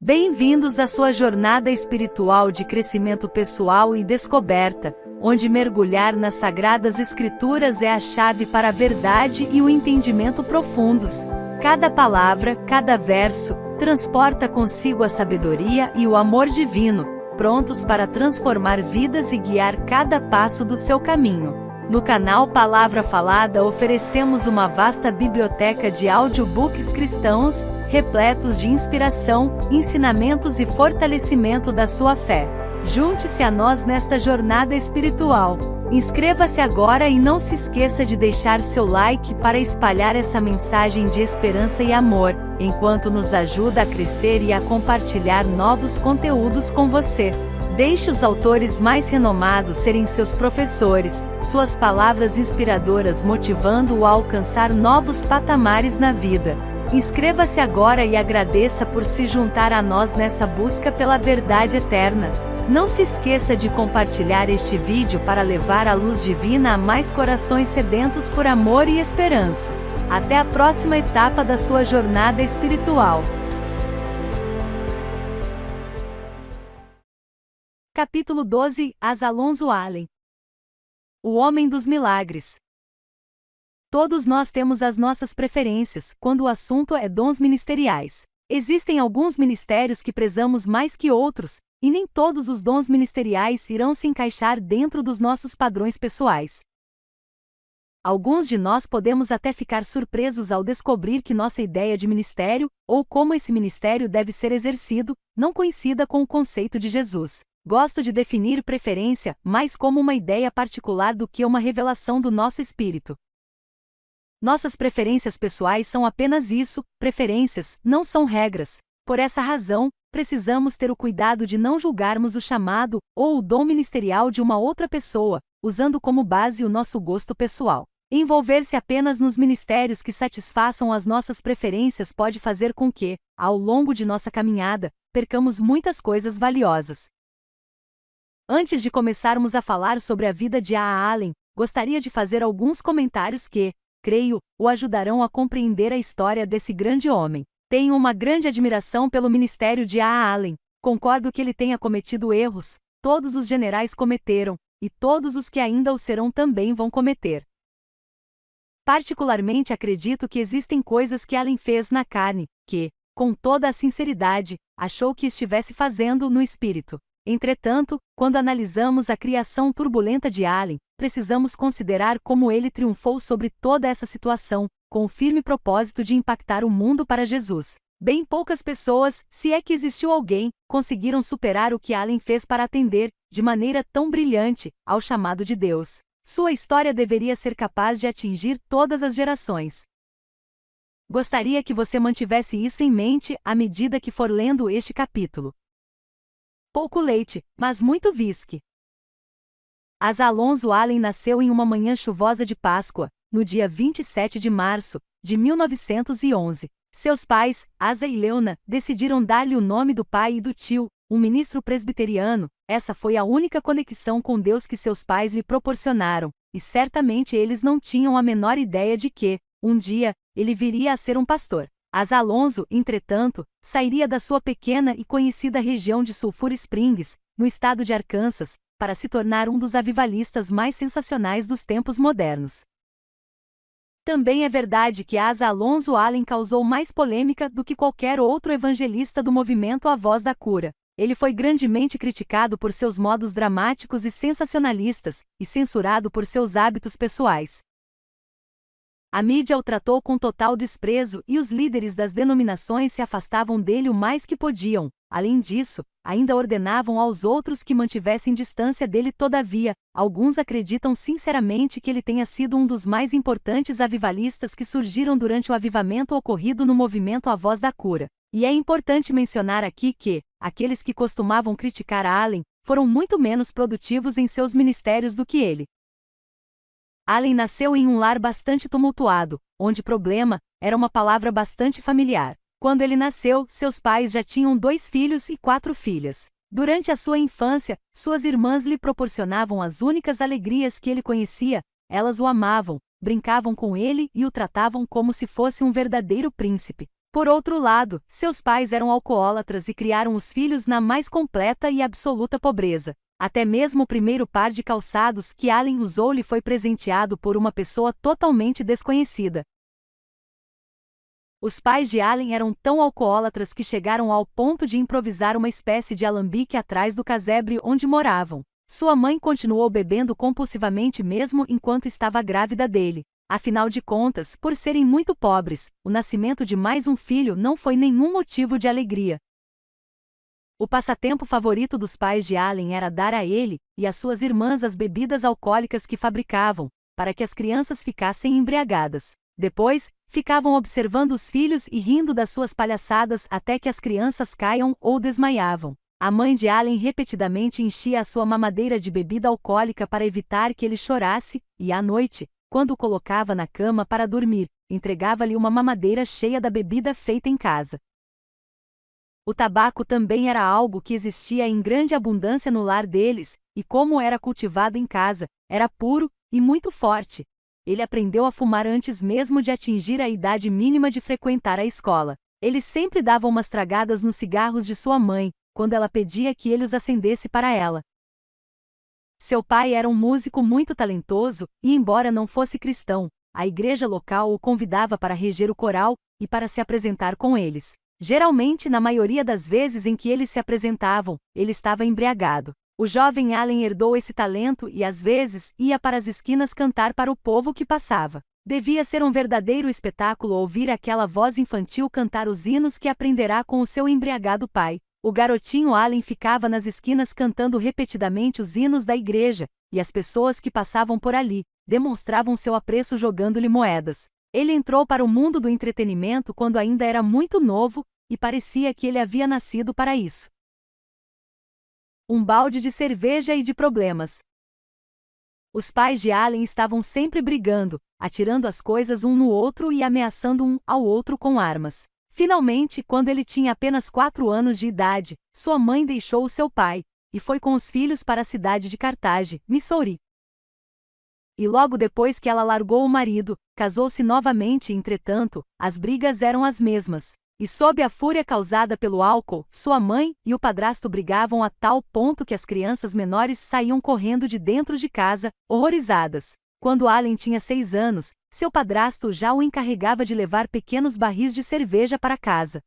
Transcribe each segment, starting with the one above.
Bem-vindos à sua jornada espiritual de crescimento pessoal e descoberta, onde mergulhar nas Sagradas Escrituras é a chave para a verdade e o entendimento profundos. Cada palavra, cada verso, transporta consigo a sabedoria e o amor divino, prontos para transformar vidas e guiar cada passo do seu caminho. No canal Palavra Falada oferecemos uma vasta biblioteca de audiobooks cristãos, repletos de inspiração, ensinamentos e fortalecimento da sua fé. Junte-se a nós nesta jornada espiritual. Inscreva-se agora e não se esqueça de deixar seu like para espalhar essa mensagem de esperança e amor, enquanto nos ajuda a crescer e a compartilhar novos conteúdos com você. Deixe os autores mais renomados serem seus professores, suas palavras inspiradoras motivando-o a alcançar novos patamares na vida. Inscreva-se agora e agradeça por se juntar a nós nessa busca pela verdade eterna. Não se esqueça de compartilhar este vídeo para levar a luz divina a mais corações sedentos por amor e esperança. Até a próxima etapa da sua jornada espiritual. Capítulo 12, As Alonso Allen. O Homem dos Milagres. Todos nós temos as nossas preferências, quando o assunto é dons ministeriais. Existem alguns ministérios que prezamos mais que outros, e nem todos os dons ministeriais irão se encaixar dentro dos nossos padrões pessoais. Alguns de nós podemos até ficar surpresos ao descobrir que nossa ideia de ministério, ou como esse ministério deve ser exercido, não coincida com o conceito de Jesus. Gosto de definir preferência mais como uma ideia particular do que uma revelação do nosso espírito. Nossas preferências pessoais são apenas isso, preferências, não são regras. Por essa razão, precisamos ter o cuidado de não julgarmos o chamado ou o dom ministerial de uma outra pessoa, usando como base o nosso gosto pessoal. Envolver-se apenas nos ministérios que satisfaçam as nossas preferências pode fazer com que, ao longo de nossa caminhada, percamos muitas coisas valiosas. Antes de começarmos a falar sobre a vida de A. Allen, gostaria de fazer alguns comentários que, creio, o ajudarão a compreender a história desse grande homem. Tenho uma grande admiração pelo ministério de A. Allen. Concordo que ele tenha cometido erros, todos os generais cometeram, e todos os que ainda o serão também vão cometer. Particularmente acredito que existem coisas que Allen fez na carne, que, com toda a sinceridade, achou que estivesse fazendo no espírito. Entretanto, quando analisamos a criação turbulenta de Allen, precisamos considerar como ele triunfou sobre toda essa situação, com o firme propósito de impactar o mundo para Jesus. Bem poucas pessoas, se é que existiu alguém, conseguiram superar o que Allen fez para atender, de maneira tão brilhante, ao chamado de Deus. Sua história deveria ser capaz de atingir todas as gerações. Gostaria que você mantivesse isso em mente à medida que for lendo este capítulo. Pouco leite, mas muito whisky. As Alonso Allen nasceu em uma manhã chuvosa de Páscoa, no dia 27 de março, de 1911. Seus pais, Asa e Leona, decidiram dar-lhe o nome do pai e do tio, um ministro presbiteriano. Essa foi a única conexão com Deus que seus pais lhe proporcionaram, e certamente eles não tinham a menor ideia de que, um dia, ele viria a ser um pastor. As Alonso, entretanto, sairia da sua pequena e conhecida região de Sulphur Springs, no estado de Arkansas, para se tornar um dos avivalistas mais sensacionais dos tempos modernos. Também é verdade que Asa Alonso Allen causou mais polêmica do que qualquer outro evangelista do movimento A Voz da Cura. Ele foi grandemente criticado por seus modos dramáticos e sensacionalistas, e censurado por seus hábitos pessoais. A mídia o tratou com total desprezo e os líderes das denominações se afastavam dele o mais que podiam. Além disso, ainda ordenavam aos outros que mantivessem distância dele. Todavia, alguns acreditam sinceramente que ele tenha sido um dos mais importantes avivalistas que surgiram durante o avivamento ocorrido no movimento A Voz da Cura. E é importante mencionar aqui que, aqueles que costumavam criticar a Allen, foram muito menos produtivos em seus ministérios do que ele. Allen nasceu em um lar bastante tumultuado, onde problema era uma palavra bastante familiar. Quando ele nasceu, seus pais já tinham 2 filhos e 4 filhas. Durante a sua infância, suas irmãs lhe proporcionavam as únicas alegrias que ele conhecia. Elas o amavam, brincavam com ele e o tratavam como se fosse um verdadeiro príncipe. Por outro lado, seus pais eram alcoólatras e criaram os filhos na mais completa e absoluta pobreza. Até mesmo o primeiro par de calçados que Allen usou lhe foi presenteado por uma pessoa totalmente desconhecida. Os pais de Allen eram tão alcoólatras que chegaram ao ponto de improvisar uma espécie de alambique atrás do casebre onde moravam. Sua mãe continuou bebendo compulsivamente mesmo enquanto estava grávida dele. Afinal de contas, por serem muito pobres, o nascimento de mais um filho não foi nenhum motivo de alegria. O passatempo favorito dos pais de Allen era dar a ele e às suas irmãs as bebidas alcoólicas que fabricavam, para que as crianças ficassem embriagadas. Depois, ficavam observando os filhos e rindo das suas palhaçadas até que as crianças caiam ou desmaiavam. A mãe de Allen repetidamente enchia a sua mamadeira de bebida alcoólica para evitar que ele chorasse, e à noite, quando o colocava na cama para dormir, entregava-lhe uma mamadeira cheia da bebida feita em casa. O tabaco também era algo que existia em grande abundância no lar deles, e como era cultivado em casa, era puro e muito forte. Ele aprendeu a fumar antes mesmo de atingir a idade mínima de frequentar a escola. Ele sempre dava umas tragadas nos cigarros de sua mãe, quando ela pedia que ele os acendesse para ela. Seu pai era um músico muito talentoso, e embora não fosse cristão, a igreja local o convidava para reger o coral e para se apresentar com eles. Geralmente, na maioria das vezes em que eles se apresentavam, ele estava embriagado. O jovem Allen herdou esse talento e às vezes ia para as esquinas cantar para o povo que passava. Devia ser um verdadeiro espetáculo ouvir aquela voz infantil cantar os hinos que aprenderá com o seu embriagado pai. O garotinho Allen ficava nas esquinas cantando repetidamente os hinos da igreja, e as pessoas que passavam por ali demonstravam seu apreço jogando-lhe moedas. Ele entrou para o mundo do entretenimento quando ainda era muito novo, e parecia que ele havia nascido para isso. Um balde de cerveja e de problemas. Os pais de Allen estavam sempre brigando, atirando as coisas um no outro e ameaçando um ao outro com armas. Finalmente, quando ele tinha apenas 4 anos de idade, sua mãe deixou o seu pai, e foi com os filhos para a cidade de Carthage, Missouri. E logo depois que ela largou o marido, casou-se novamente. Entretanto, as brigas eram as mesmas. E sob a fúria causada pelo álcool, sua mãe e o padrasto brigavam a tal ponto que as crianças menores saíam correndo de dentro de casa, horrorizadas. Quando Allen tinha 6 anos, seu padrasto já o encarregava de levar pequenos barris de cerveja para casa.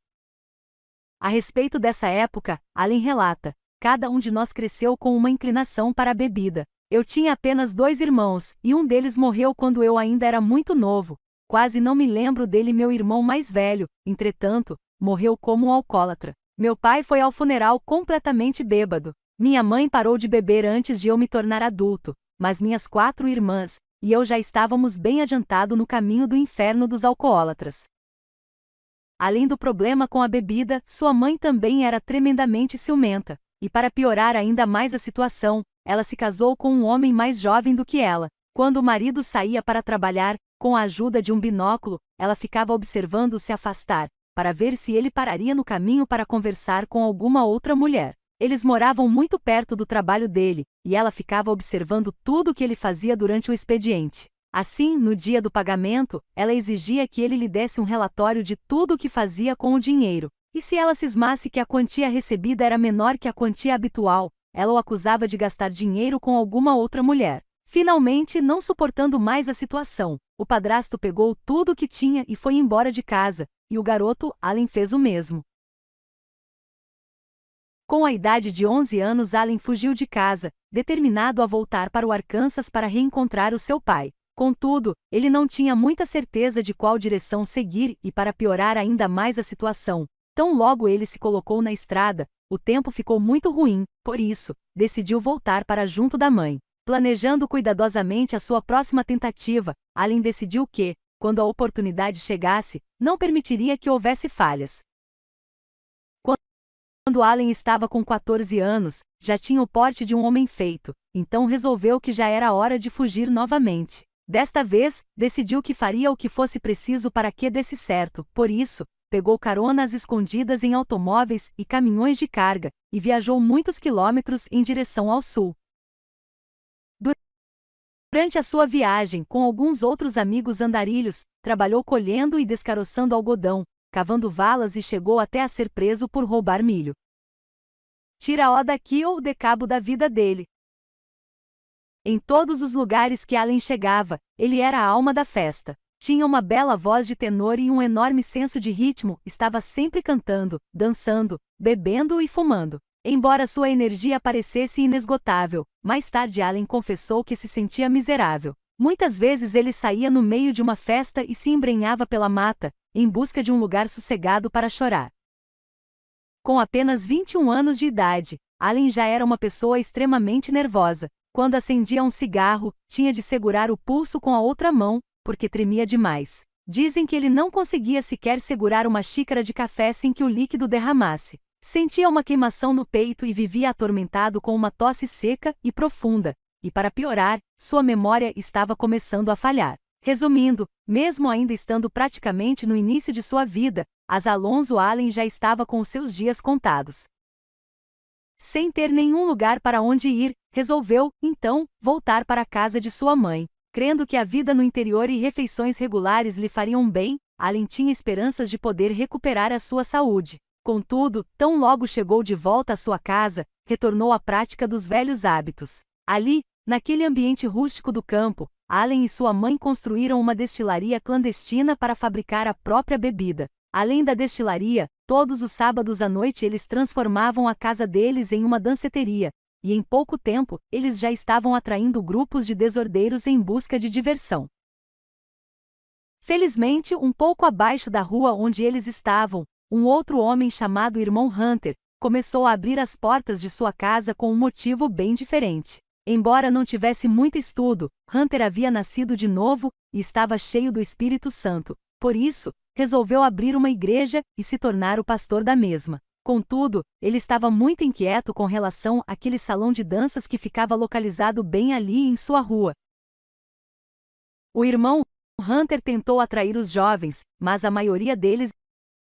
A respeito dessa época, Allen relata: cada um de nós cresceu com uma inclinação para a bebida. Eu tinha apenas 2 irmãos, e um deles morreu quando eu ainda era muito novo. Quase não me lembro dele. Meu irmão mais velho, entretanto, morreu como um alcoólatra. Meu pai foi ao funeral completamente bêbado. Minha mãe parou de beber antes de eu me tornar adulto, mas minhas 4 irmãs e eu já estávamos bem adiantado no caminho do inferno dos alcoólatras. Além do problema com a bebida, sua mãe também era tremendamente ciumenta, e para piorar ainda mais a situação, ela se casou com um homem mais jovem do que ela. Quando o marido saía para trabalhar, com a ajuda de um binóculo, ela ficava observando-o se afastar, para ver se ele pararia no caminho para conversar com alguma outra mulher. Eles moravam muito perto do trabalho dele, e ela ficava observando tudo o que ele fazia durante o expediente. Assim, no dia do pagamento, ela exigia que ele lhe desse um relatório de tudo o que fazia com o dinheiro. E se ela cismasse que a quantia recebida era menor que a quantia habitual, ela o acusava de gastar dinheiro com alguma outra mulher. Finalmente, não suportando mais a situação, o padrasto pegou tudo o que tinha e foi embora de casa, e o garoto, Allen, fez o mesmo. Com a idade de 11 anos, Allen fugiu de casa, determinado a voltar para o Arkansas para reencontrar o seu pai. Contudo, ele não tinha muita certeza de qual direção seguir e, para piorar ainda mais a situação, tão logo ele se colocou na estrada, o tempo ficou muito ruim, por isso, decidiu voltar para junto da mãe. Planejando cuidadosamente a sua próxima tentativa, Allen decidiu que, quando a oportunidade chegasse, não permitiria que houvesse falhas. Quando Allen estava com 14 anos, já tinha o porte de um homem feito, então resolveu que já era hora de fugir novamente. Desta vez, decidiu que faria o que fosse preciso para que desse certo, por isso, pegou carona às escondidas em automóveis e caminhões de carga, e viajou muitos quilômetros em direção ao sul. Durante a sua viagem, com alguns outros amigos andarilhos, trabalhou colhendo e descaroçando algodão, cavando valas e chegou até a ser preso por roubar milho. Tira-o daqui ou dê cabo da vida dele. Em todos os lugares que Allen chegava, ele era a alma da festa. Tinha uma bela voz de tenor e um enorme senso de ritmo, estava sempre cantando, dançando, bebendo e fumando. Embora sua energia parecesse inesgotável, mais tarde Allen confessou que se sentia miserável. Muitas vezes ele saía no meio de uma festa e se embrenhava pela mata, em busca de um lugar sossegado para chorar. Com apenas 21 anos de idade, Allen já era uma pessoa extremamente nervosa. Quando acendia um cigarro, tinha de segurar o pulso com a outra mão, porque tremia demais. Dizem que ele não conseguia sequer segurar uma xícara de café sem que o líquido derramasse. Sentia uma queimação no peito e vivia atormentado com uma tosse seca e profunda. E para piorar, sua memória estava começando a falhar. Resumindo, mesmo ainda estando praticamente no início de sua vida, Alonzo Allen já estava com os seus dias contados. Sem ter nenhum lugar para onde ir, resolveu, então, voltar para a casa de sua mãe. Crendo que a vida no interior e refeições regulares lhe fariam bem, Allen tinha esperanças de poder recuperar a sua saúde. Contudo, tão logo chegou de volta à sua casa, retornou à prática dos velhos hábitos. Ali, naquele ambiente rústico do campo, Allen e sua mãe construíram uma destilaria clandestina para fabricar a própria bebida. Além da destilaria, todos os sábados à noite eles transformavam a casa deles em uma danceteria, e em pouco tempo, eles já estavam atraindo grupos de desordeiros em busca de diversão. Felizmente, um pouco abaixo da rua onde eles estavam, um outro homem chamado Irmão Hunter começou a abrir as portas de sua casa com um motivo bem diferente. Embora não tivesse muito estudo, Hunter havia nascido de novo e estava cheio do Espírito Santo. Por isso, resolveu abrir uma igreja e se tornar o pastor da mesma. Contudo, ele estava muito inquieto com relação àquele salão de danças que ficava localizado bem ali em sua rua. O irmão Hunter tentou atrair os jovens, mas a maioria deles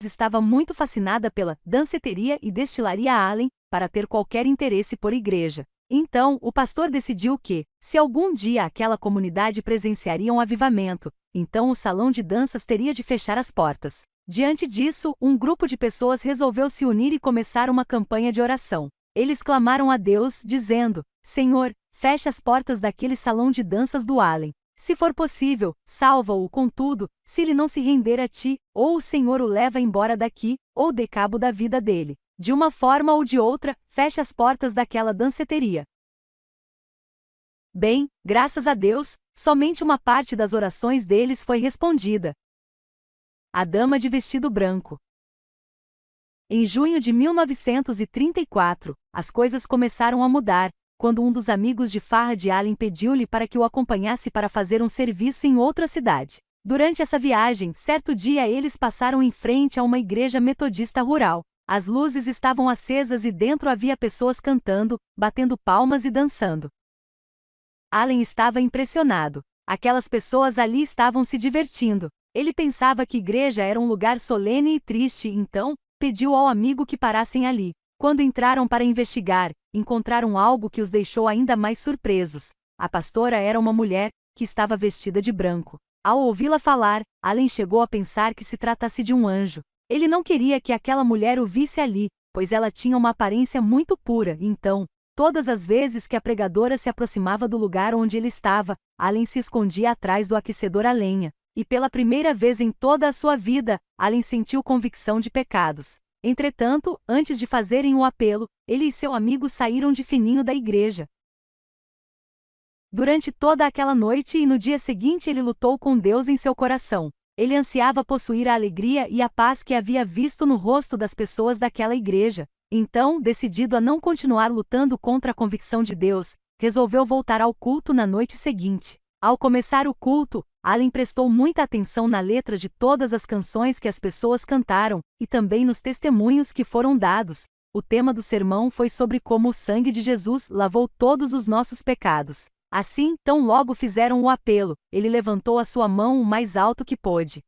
estava muito fascinada pela danceteria e destilaria Allen para ter qualquer interesse por igreja. Então, o pastor decidiu que, se algum dia aquela comunidade presenciaria um avivamento, então o salão de danças teria de fechar as portas. Diante disso, um grupo de pessoas resolveu se unir e começar uma campanha de oração. Eles clamaram a Deus, dizendo: Senhor, feche as portas daquele salão de danças do Allen. Se for possível, salva-o. Contudo, se ele não se render a ti, ou o Senhor o leva embora daqui, ou dê cabo da vida dele. De uma forma ou de outra, feche as portas daquela danceteria. Bem, graças a Deus, somente uma parte das orações deles foi respondida. A dama de vestido branco. Em junho de 1934, as coisas começaram a mudar, quando um dos amigos de farra de Allen pediu-lhe para que o acompanhasse para fazer um serviço em outra cidade. Durante essa viagem, certo dia eles passaram em frente a uma igreja metodista rural. As luzes estavam acesas e dentro havia pessoas cantando, batendo palmas e dançando. Allen estava impressionado. Aquelas pessoas ali estavam se divertindo. Ele pensava que igreja era um lugar solene e triste, então, pediu ao amigo que parassem ali. Quando entraram para investigar, encontraram algo que os deixou ainda mais surpresos. A pastora era uma mulher, que estava vestida de branco. Ao ouvi-la falar, Allen chegou a pensar que se tratasse de um anjo. Ele não queria que aquela mulher o visse ali, pois ela tinha uma aparência muito pura, então, todas as vezes que a pregadora se aproximava do lugar onde ele estava, Allen se escondia atrás do aquecedor a lenha. E pela primeira vez em toda a sua vida, Allen sentiu convicção de pecados. Entretanto, antes de fazerem o apelo, ele e seu amigo saíram de fininho da igreja. Durante toda aquela noite e no dia seguinte ele lutou com Deus em seu coração. Ele ansiava possuir a alegria e a paz que havia visto no rosto das pessoas daquela igreja. Então, decidido a não continuar lutando contra a convicção de Deus, resolveu voltar ao culto na noite seguinte. Ao começar o culto, Allen prestou muita atenção na letra de todas as canções que as pessoas cantaram, e também nos testemunhos que foram dados. O tema do sermão foi sobre como o sangue de Jesus lavou todos os nossos pecados. Assim, tão logo fizeram o apelo, ele levantou a sua mão o mais alto que pôde.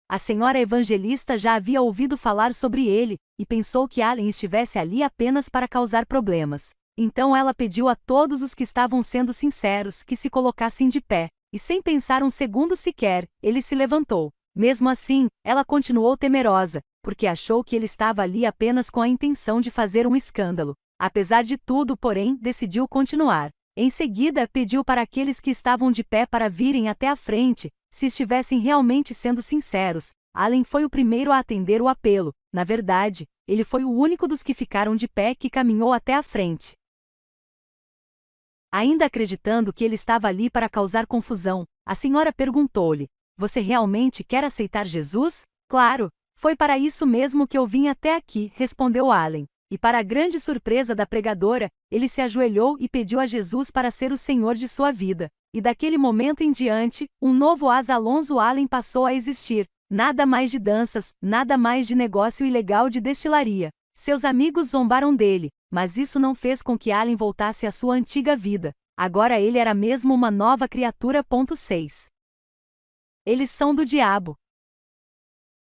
A senhora evangelista já havia ouvido falar sobre ele, e pensou que Allen estivesse ali apenas para causar problemas. Então ela pediu a todos os que estavam sendo sinceros que se colocassem de pé, e sem pensar um segundo sequer, ele se levantou. Mesmo assim, ela continuou temerosa, porque achou que ele estava ali apenas com a intenção de fazer um escândalo. Apesar de tudo, porém, decidiu continuar. Em seguida, pediu para aqueles que estavam de pé para virem até a frente, se estivessem realmente sendo sinceros. Allen foi o primeiro a atender o apelo. Na verdade, ele foi o único dos que ficaram de pé que caminhou até a frente. Ainda acreditando que ele estava ali para causar confusão, a senhora perguntou-lhe: "Você realmente quer aceitar Jesus?" "Claro, foi para isso mesmo que eu vim até aqui", respondeu Allen. E para a grande surpresa da pregadora, ele se ajoelhou e pediu a Jesus para ser o Senhor de sua vida. E daquele momento em diante, um novo Asa Alonso Allen passou a existir. Nada mais de danças, nada mais de negócio ilegal de destilaria. Seus amigos zombaram dele, mas isso não fez com que Allen voltasse à sua antiga vida. Agora ele era mesmo uma nova criatura. 6. Eles são do diabo.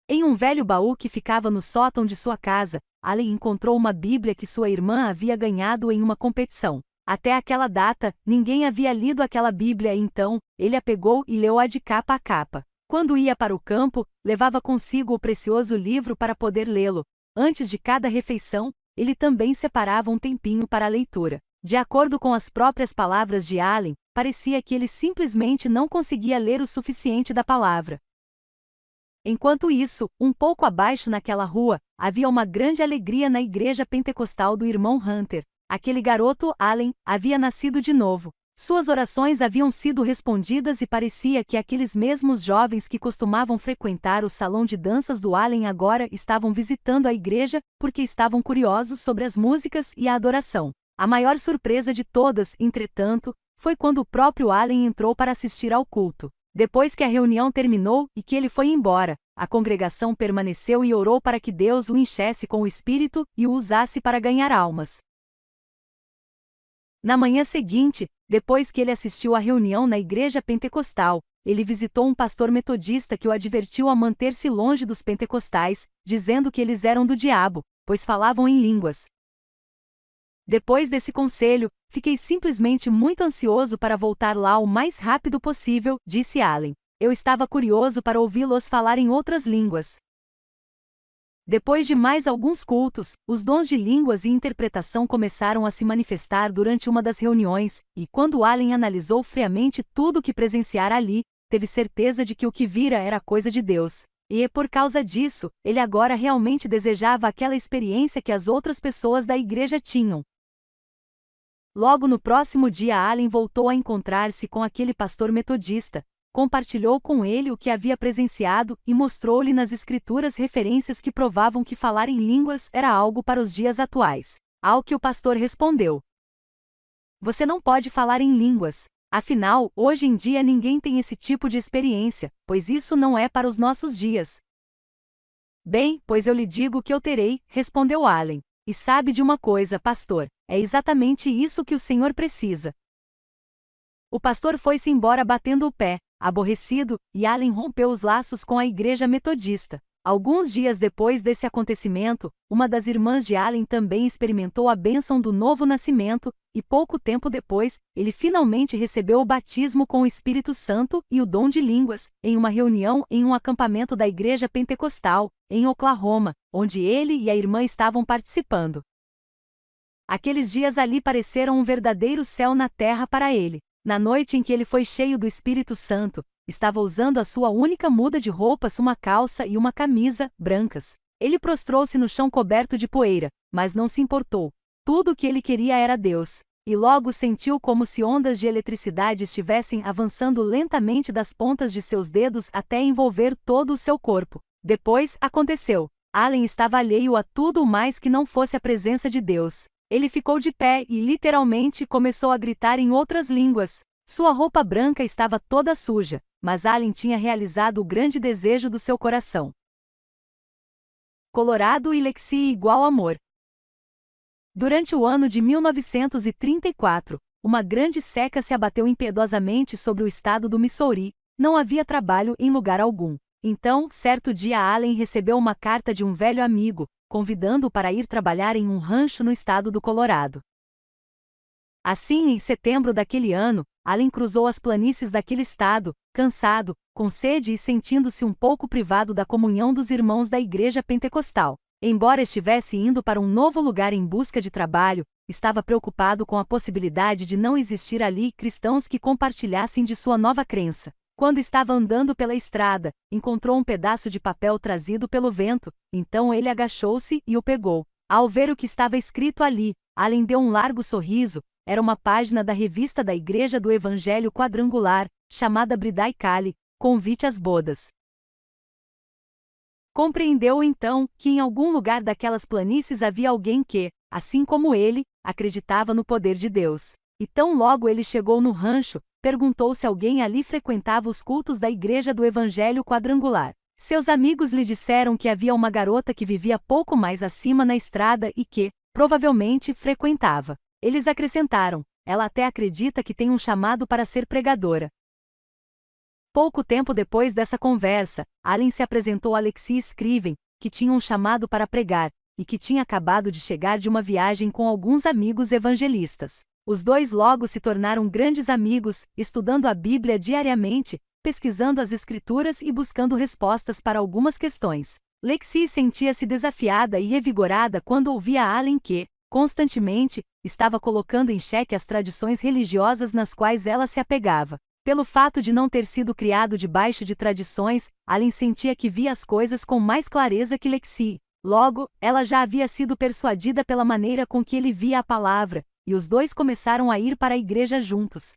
Em um velho baú que ficava no sótão de sua casa, Allen encontrou uma Bíblia que sua irmã havia ganhado em uma competição. Até aquela data, ninguém havia lido aquela Bíblia, então, ele a pegou e leu-a de capa a capa. Quando ia para o campo, levava consigo o precioso livro para poder lê-lo. Antes de cada refeição, ele também separava um tempinho para a leitura. De acordo com as próprias palavras de Allen, parecia que ele simplesmente não conseguia ler o suficiente da palavra. Enquanto isso, um pouco abaixo naquela rua, havia uma grande alegria na igreja pentecostal do irmão Hunter. Aquele garoto, Allen, havia nascido de novo. Suas orações haviam sido respondidas e parecia que aqueles mesmos jovens que costumavam frequentar o salão de danças do Allen agora estavam visitando a igreja porque estavam curiosos sobre as músicas e a adoração. A maior surpresa de todas, entretanto, foi quando o próprio Allen entrou para assistir ao culto. Depois que a reunião terminou e que ele foi embora, a congregação permaneceu e orou para que Deus o enchesse com o Espírito e o usasse para ganhar almas. Na manhã seguinte, depois que ele assistiu à reunião na igreja pentecostal, ele visitou um pastor metodista que o advertiu a manter-se longe dos pentecostais, dizendo que eles eram do diabo, pois falavam em línguas. Depois desse conselho, fiquei simplesmente muito ansioso para voltar lá o mais rápido possível, disse Allen. Eu estava curioso para ouvi-los falar em outras línguas. Depois de mais alguns cultos, os dons de línguas e interpretação começaram a se manifestar durante uma das reuniões, e quando Allen analisou friamente tudo o que presenciara ali, teve certeza de que o que vira era coisa de Deus. E, por causa disso, ele agora realmente desejava aquela experiência que as outras pessoas da igreja tinham. Logo no próximo dia, Allen voltou a encontrar-se com aquele pastor metodista, compartilhou com ele o que havia presenciado e mostrou-lhe nas escrituras referências que provavam que falar em línguas era algo para os dias atuais. Ao que o pastor respondeu: "Você não pode falar em línguas. Afinal, hoje em dia ninguém tem esse tipo de experiência, pois isso não é para os nossos dias." "Bem, pois eu lhe digo que eu terei", respondeu Allen. "E sabe de uma coisa, pastor, é exatamente isso que o Senhor precisa." O pastor foi-se embora batendo o pé, aborrecido, e Allen rompeu os laços com a igreja metodista. Alguns dias depois desse acontecimento, uma das irmãs de Allen também experimentou a bênção do novo nascimento, e pouco tempo depois, ele finalmente recebeu o batismo com o Espírito Santo e o dom de línguas, em uma reunião em um acampamento da igreja pentecostal, em Oklahoma, onde ele e a irmã estavam participando. Aqueles dias ali pareceram um verdadeiro céu na terra para ele. Na noite em que ele foi cheio do Espírito Santo, estava usando a sua única muda de roupas, uma calça e uma camisa, brancas. Ele prostrou-se no chão coberto de poeira, mas não se importou. Tudo o que ele queria era Deus. E logo sentiu como se ondas de eletricidade estivessem avançando lentamente das pontas de seus dedos até envolver todo o seu corpo. Depois, aconteceu. Allen estava alheio a tudo o mais que não fosse a presença de Deus. Ele ficou de pé e, literalmente, começou a gritar em outras línguas. Sua roupa branca estava toda suja, mas Allen tinha realizado o grande desejo do seu coração. Colorado e Lexi igual amor. Durante o ano de 1934, uma grande seca se abateu impiedosamente sobre o estado do Missouri. Não havia trabalho em lugar algum. Então, certo dia, Allen recebeu uma carta de um velho amigo, convidando-o para ir trabalhar em um rancho no estado do Colorado. Assim, em setembro daquele ano, Allen cruzou as planícies daquele estado, cansado, com sede e sentindo-se um pouco privado da comunhão dos irmãos da igreja pentecostal. Embora estivesse indo para um novo lugar em busca de trabalho, estava preocupado com a possibilidade de não existir ali cristãos que compartilhassem de sua nova crença. Quando estava andando pela estrada, encontrou um pedaço de papel trazido pelo vento, então ele agachou-se e o pegou. Ao ver o que estava escrito ali, Allen deu um largo sorriso. Era uma página da revista da Igreja do Evangelho Quadrangular, chamada Bridai Kali, Convite às Bodas. Compreendeu então que em algum lugar daquelas planícies havia alguém que, assim como ele, acreditava no poder de Deus. E tão logo ele chegou no rancho, perguntou se alguém ali frequentava os cultos da Igreja do Evangelho Quadrangular. Seus amigos lhe disseram que havia uma garota que vivia pouco mais acima na estrada e que, provavelmente, frequentava. Eles acrescentaram: ela até acredita que tem um chamado para ser pregadora. Pouco tempo depois dessa conversa, Allen se apresentou a Alexi Scriven, que tinha um chamado para pregar, e que tinha acabado de chegar de uma viagem com alguns amigos evangelistas. Os dois logo se tornaram grandes amigos, estudando a Bíblia diariamente, pesquisando as Escrituras e buscando respostas para algumas questões. Lexi sentia-se desafiada e revigorada quando ouvia Allen que, constantemente, estava colocando em xeque as tradições religiosas nas quais ela se apegava. Pelo fato de não ter sido criado debaixo de tradições, Allen sentia que via as coisas com mais clareza que Lexi. Logo, ela já havia sido persuadida pela maneira com que ele via a palavra, e os dois começaram a ir para a igreja juntos.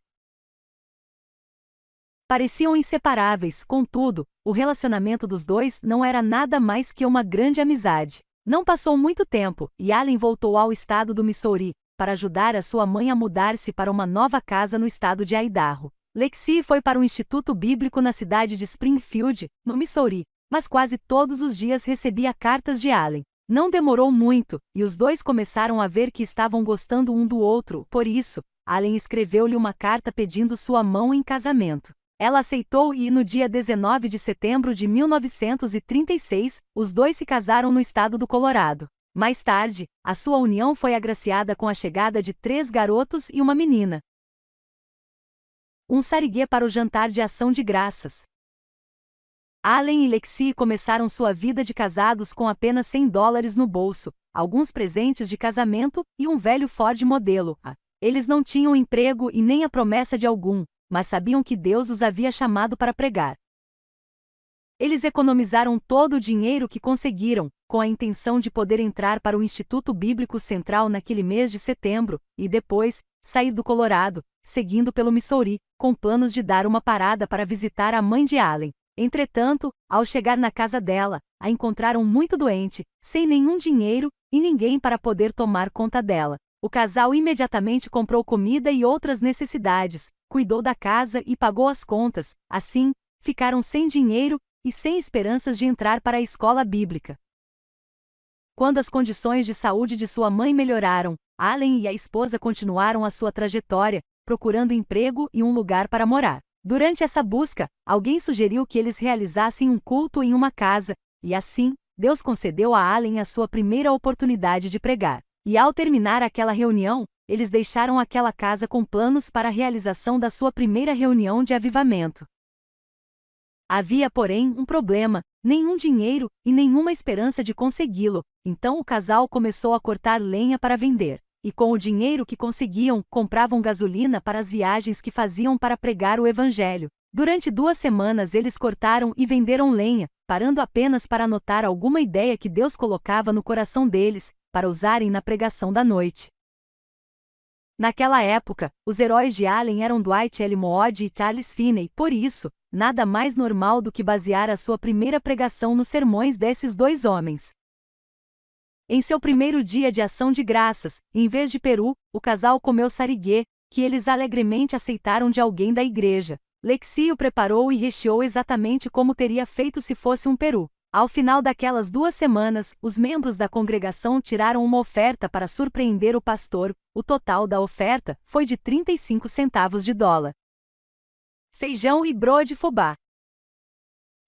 Pareciam inseparáveis, contudo, o relacionamento dos dois não era nada mais que uma grande amizade. Não passou muito tempo, e Allen voltou ao estado do Missouri, para ajudar a sua mãe a mudar-se para uma nova casa no estado de Idaho. Lexi foi para o Instituto Bíblico na cidade de Springfield, no Missouri, mas quase todos os dias recebia cartas de Allen. Não demorou muito, e os dois começaram a ver que estavam gostando um do outro, por isso, Allen escreveu-lhe uma carta pedindo sua mão em casamento. Ela aceitou e, no dia 19 de setembro de 1936, os dois se casaram no estado do Colorado. Mais tarde, a sua união foi agraciada com a chegada de 3 garotos e uma menina. Um sariguê para o jantar de ação de graças. Allen e Lexi começaram sua vida de casados com apenas $100 no bolso, alguns presentes de casamento e um velho Ford modelo. Eles não tinham emprego e nem a promessa de algum, mas sabiam que Deus os havia chamado para pregar. Eles economizaram todo o dinheiro que conseguiram, com a intenção de poder entrar para o Instituto Bíblico Central naquele mês de setembro, e depois, sair do Colorado, seguindo pelo Missouri, com planos de dar uma parada para visitar a mãe de Allen. Entretanto, ao chegar na casa dela, a encontraram muito doente, sem nenhum dinheiro e ninguém para poder tomar conta dela. O casal imediatamente comprou comida e outras necessidades, cuidou da casa e pagou as contas. Assim, ficaram sem dinheiro e sem esperanças de entrar para a escola bíblica. Quando as condições de saúde de sua mãe melhoraram, Allen e a esposa continuaram a sua trajetória, procurando emprego e um lugar para morar. Durante essa busca, alguém sugeriu que eles realizassem um culto em uma casa, e assim, Deus concedeu a Allen a sua primeira oportunidade de pregar. E ao terminar aquela reunião, eles deixaram aquela casa com planos para a realização da sua primeira reunião de avivamento. Havia, porém, um problema: nenhum dinheiro e nenhuma esperança de consegui-lo, então o casal começou a cortar lenha para vender. E com o dinheiro que conseguiam, compravam gasolina para as viagens que faziam para pregar o Evangelho. Durante 2 semanas eles cortaram e venderam lenha, parando apenas para anotar alguma ideia que Deus colocava no coração deles, para usarem na pregação da noite. Naquela época, os heróis de Allen eram Dwight L. Moody e Charles Finney, por isso, nada mais normal do que basear a sua primeira pregação nos sermões desses 2 homens. Em seu primeiro dia de ação de graças, em vez de peru, o casal comeu sariguê, que eles alegremente aceitaram de alguém da igreja. Lexi o preparou e recheou exatamente como teria feito se fosse um peru. Ao final daquelas 2 semanas, os membros da congregação tiraram uma oferta para surpreender o pastor. O total da oferta foi de 35 centavos de dólar. Feijão e broa de fubá.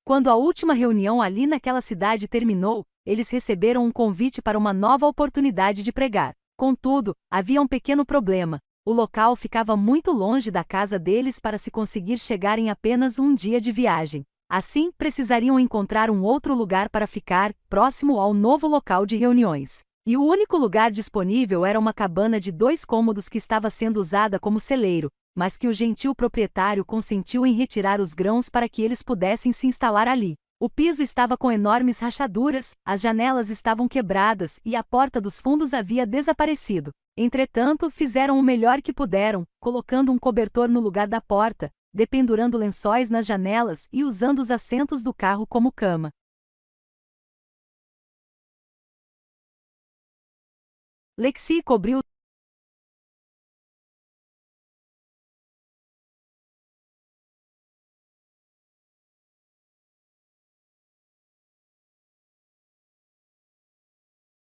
Quando a última reunião ali naquela cidade terminou, eles receberam um convite para uma nova oportunidade de pregar. Contudo, havia um pequeno problema: O local ficava muito longe da casa deles para se conseguir chegar em apenas um dia de viagem. Assim, precisariam encontrar um outro lugar para ficar, próximo ao novo local de reuniões. E o único lugar disponível era uma cabana de 2 cômodos que estava sendo usada como celeiro, mas que o gentil proprietário consentiu em retirar os grãos para que eles pudessem se instalar ali. O piso estava com enormes rachaduras, as janelas estavam quebradas e a porta dos fundos havia desaparecido. Entretanto, fizeram o melhor que puderam, colocando um cobertor no lugar da porta, dependurando lençóis nas janelas e usando os assentos do carro como cama. Lexi cobriu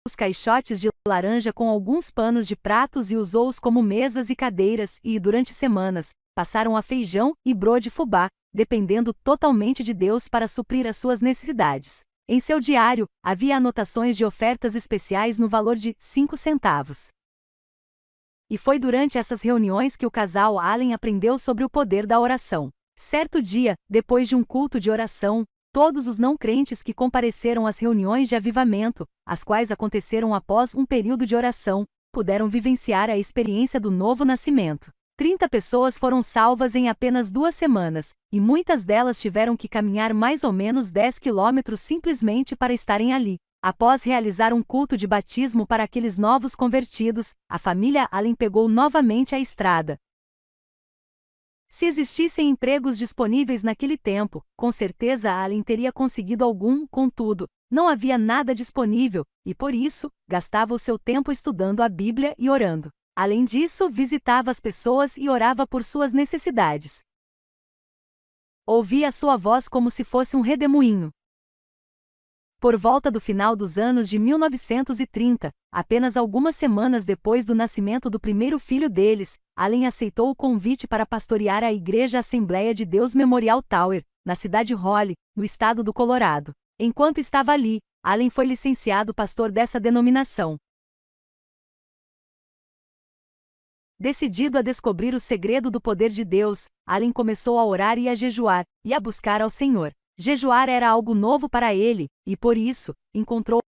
os caixotes de laranja com alguns panos de pratos e usou-os como mesas e cadeiras e, durante semanas, passaram a feijão e broa de fubá, dependendo totalmente de Deus para suprir as suas necessidades. Em seu diário, havia anotações de ofertas especiais no valor de 5 centavos. E foi durante essas reuniões que o casal Allen aprendeu sobre o poder da oração. Certo dia, depois de um culto de oração, todos os não-crentes que compareceram às reuniões de avivamento, as quais aconteceram após um período de oração, puderam vivenciar a experiência do novo nascimento. 30 pessoas foram salvas em apenas 2 semanas, e muitas delas tiveram que caminhar mais ou menos 10 quilômetros simplesmente para estarem ali. Após realizar um culto de batismo para aqueles novos convertidos, a família Allen pegou novamente a estrada. Se existissem empregos disponíveis naquele tempo, com certeza Allen teria conseguido algum, contudo, não havia nada disponível, e por isso, gastava o seu tempo estudando a Bíblia e orando. Além disso, visitava as pessoas e orava por suas necessidades. Ouvia sua voz como se fosse um redemoinho. Por volta do final dos anos de 1930, apenas algumas semanas depois do nascimento do primeiro filho deles, Allen aceitou o convite para pastorear a Igreja Assembleia de Deus Memorial Tower, na cidade Holly, no estado do Colorado. Enquanto estava ali, Allen foi licenciado pastor dessa denominação. Decidido a descobrir o segredo do poder de Deus, Allen começou a orar e a jejuar, e a buscar ao Senhor. Jejuar era algo novo para ele, e por isso, encontrou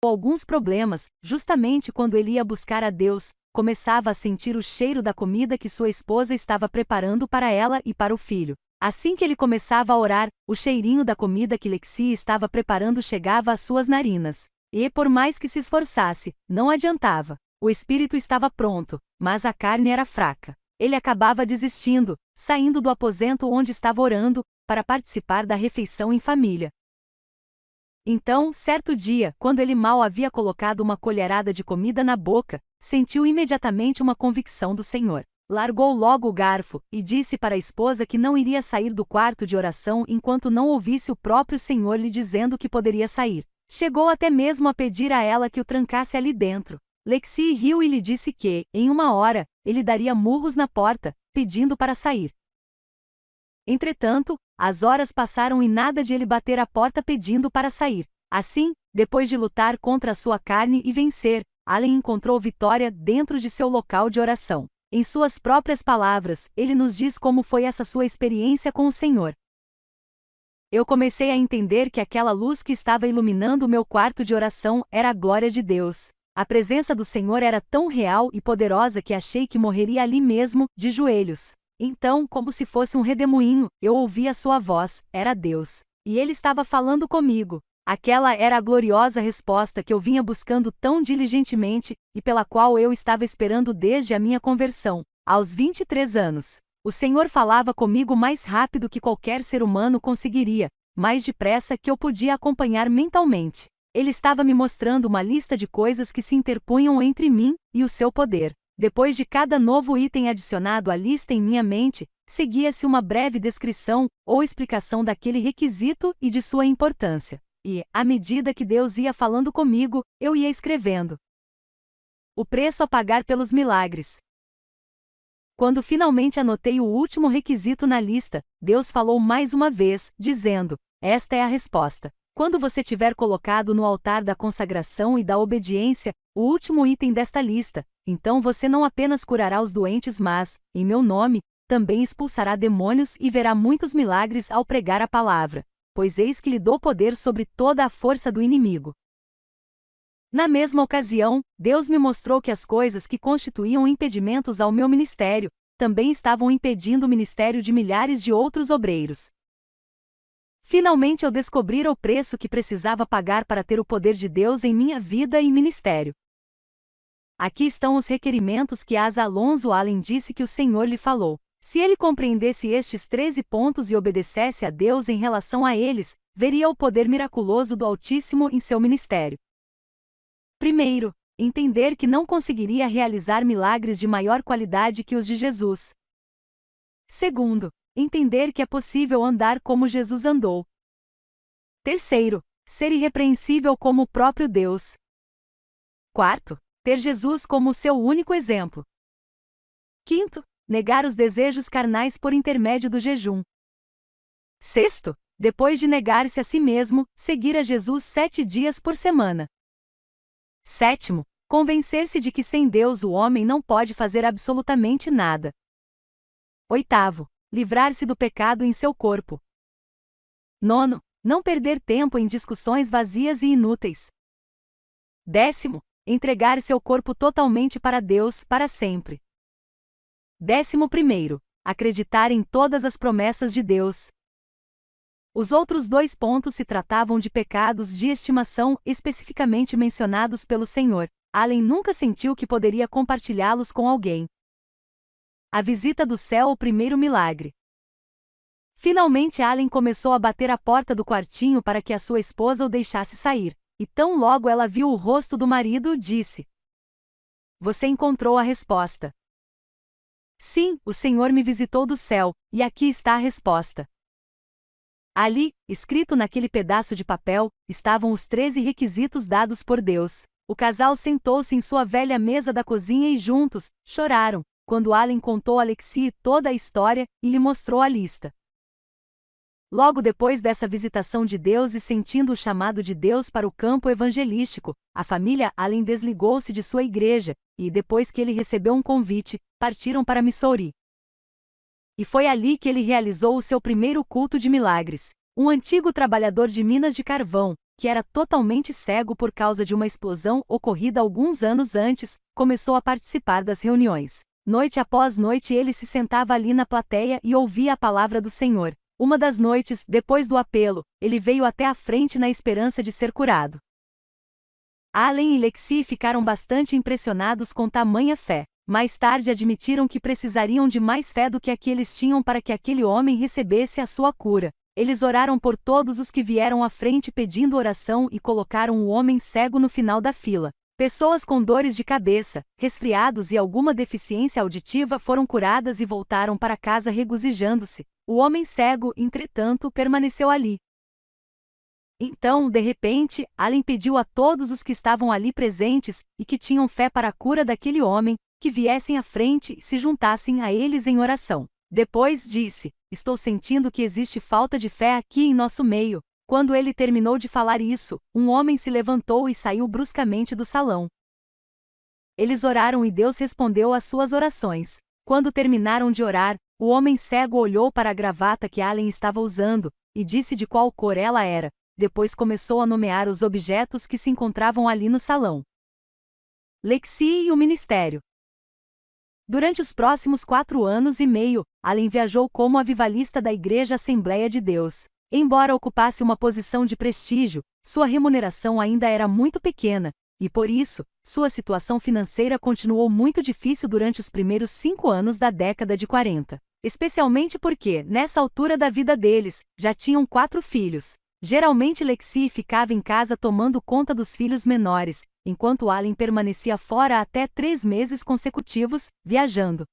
alguns problemas. Justamente quando ele ia buscar a Deus, começava a sentir o cheiro da comida que sua esposa estava preparando para ela e para o filho. Assim que ele começava a orar, o cheirinho da comida que Lexi estava preparando chegava às suas narinas. E, por mais que se esforçasse, não adiantava. O espírito estava pronto, mas a carne era fraca. Ele acabava desistindo, saindo do aposento onde estava orando, para participar da refeição em família. Então, certo dia, quando ele mal havia colocado uma colherada de comida na boca, sentiu imediatamente uma convicção do Senhor. Largou logo o garfo, e disse para a esposa que não iria sair do quarto de oração enquanto não ouvisse o próprio Senhor lhe dizendo que poderia sair. Chegou até mesmo a pedir a ela que o trancasse ali dentro. Lexi riu e lhe disse que, em 1 hora, ele daria murros na porta, pedindo para sair. Entretanto, as horas passaram e nada de ele bater a porta pedindo para sair. Assim, depois de lutar contra a sua carne e vencer, Allen encontrou vitória dentro de seu local de oração. Em suas próprias palavras, ele nos diz como foi essa sua experiência com o Senhor. Eu comecei a entender que aquela luz que estava iluminando o meu quarto de oração era a glória de Deus. A presença do Senhor era tão real e poderosa que achei que morreria ali mesmo, de joelhos. Então, como se fosse um redemoinho, eu ouvi a sua voz, era Deus. E ele estava falando comigo. Aquela era a gloriosa resposta que eu vinha buscando tão diligentemente, e pela qual eu estava esperando desde a minha conversão, aos 23 anos. O Senhor falava comigo mais rápido que qualquer ser humano conseguiria, mais depressa que eu podia acompanhar mentalmente. Ele estava me mostrando uma lista de coisas que se interpunham entre mim e o seu poder. Depois de cada novo item adicionado à lista em minha mente, seguia-se uma breve descrição ou explicação daquele requisito e de sua importância. E, à medida que Deus ia falando comigo, eu ia escrevendo. O preço a pagar pelos milagres. Quando finalmente anotei o último requisito na lista, Deus falou mais uma vez, dizendo: esta é a resposta. Quando você tiver colocado no altar da consagração e da obediência, o último item desta lista, então você não apenas curará os doentes, mas, em meu nome, também expulsará demônios e verá muitos milagres ao pregar a palavra, pois eis que lhe dou poder sobre toda a força do inimigo. Na mesma ocasião, Deus me mostrou que as coisas que constituíam impedimentos ao meu ministério, também estavam impedindo o ministério de milhares de outros obreiros. Finalmente eu descobri o preço que precisava pagar para ter o poder de Deus em minha vida e ministério. Aqui estão os requerimentos que Asa Alonso Allen disse que o Senhor lhe falou. Se ele compreendesse estes 13 pontos e obedecesse a Deus em relação a eles, veria o poder miraculoso do Altíssimo em seu ministério. Primeiro, entender que não conseguiria realizar milagres de maior qualidade que os de Jesus. Segundo, entender que é possível andar como Jesus andou. Terceiro, ser irrepreensível como o próprio Deus. Quarto, ter Jesus como seu único exemplo. Quinto, negar os desejos carnais por intermédio do jejum. Sexto, depois de negar-se a si mesmo, seguir a Jesus 7 dias por semana. Sétimo, convencer-se de que sem Deus o homem não pode fazer absolutamente nada. Oitavo, livrar-se do pecado em seu corpo. Nono, não perder tempo em discussões vazias e inúteis. Décimo, entregar seu corpo totalmente para Deus para sempre. 11º, acreditar em todas as promessas de Deus. Os outros 2 pontos se tratavam de pecados de estimação especificamente mencionados pelo Senhor. Allen nunca sentiu que poderia compartilhá-los com alguém. A visita do céu, o primeiro milagre. Finalmente Allen começou a bater a porta do quartinho para que a sua esposa o deixasse sair, e tão logo ela viu o rosto do marido, disse: "Você encontrou a resposta." Sim, o Senhor me visitou do céu, e aqui está a resposta. Ali, escrito naquele pedaço de papel, estavam os 13 requisitos dados por Deus. O casal sentou-se em sua velha mesa da cozinha e juntos, choraram, quando Allen contou a Lexi toda a história e lhe mostrou a lista. Logo depois dessa visitação de Deus e sentindo o chamado de Deus para o campo evangelístico, a família Allen desligou-se de sua igreja, e depois que ele recebeu um convite, partiram para Missouri. E foi ali que ele realizou o seu primeiro culto de milagres. Um antigo trabalhador de minas de carvão, que era totalmente cego por causa de uma explosão ocorrida alguns anos antes, começou a participar das reuniões. Noite após noite ele se sentava ali na plateia e ouvia a palavra do Senhor. Uma das noites, depois do apelo, ele veio até a frente na esperança de ser curado. Allen e Lexi ficaram bastante impressionados com tamanha fé. Mais tarde admitiram que precisariam de mais fé do que a que eles tinham para que aquele homem recebesse a sua cura. Eles oraram por todos os que vieram à frente pedindo oração e colocaram o homem cego no final da fila. Pessoas com dores de cabeça, resfriados e alguma deficiência auditiva foram curadas e voltaram para casa regozijando-se. O homem cego, entretanto, permaneceu ali. Então, de repente, Allen pediu a todos os que estavam ali presentes, e que tinham fé para a cura daquele homem, que viessem à frente e se juntassem a eles em oração. Depois disse: "Estou sentindo que existe falta de fé aqui em nosso meio." Quando ele terminou de falar isso, um homem se levantou e saiu bruscamente do salão. Eles oraram e Deus respondeu às suas orações. Quando terminaram de orar, o homem cego olhou para a gravata que Allen estava usando, e disse de qual cor ela era. Depois começou a nomear os objetos que se encontravam ali no salão. Lexi e o ministério. Durante os próximos 4 anos e meio, Allen viajou como avivalista da Igreja Assembleia de Deus. Embora ocupasse uma posição de prestígio, sua remuneração ainda era muito pequena, e por isso, sua situação financeira continuou muito difícil durante os primeiros 5 anos da década de 40. Especialmente porque, nessa altura da vida deles, já tinham 4 filhos. Geralmente Lexi ficava em casa tomando conta dos filhos menores, enquanto Allen permanecia fora até 3 meses consecutivos, viajando.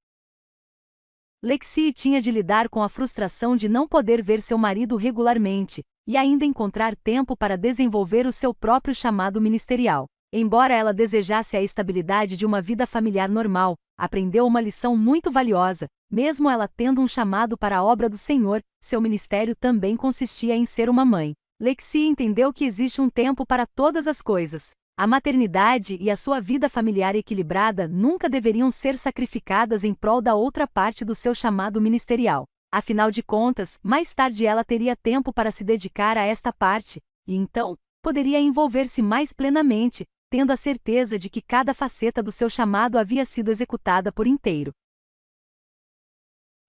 Lexi tinha de lidar com a frustração de não poder ver seu marido regularmente, e ainda encontrar tempo para desenvolver o seu próprio chamado ministerial. Embora ela desejasse a estabilidade de uma vida familiar normal, aprendeu uma lição muito valiosa. Mesmo ela tendo um chamado para a obra do Senhor, seu ministério também consistia em ser uma mãe. Lexi entendeu que existe um tempo para todas as coisas. A maternidade e a sua vida familiar equilibrada nunca deveriam ser sacrificadas em prol da outra parte do seu chamado ministerial. Afinal de contas, mais tarde ela teria tempo para se dedicar a esta parte, e então, poderia envolver-se mais plenamente, tendo a certeza de que cada faceta do seu chamado havia sido executada por inteiro.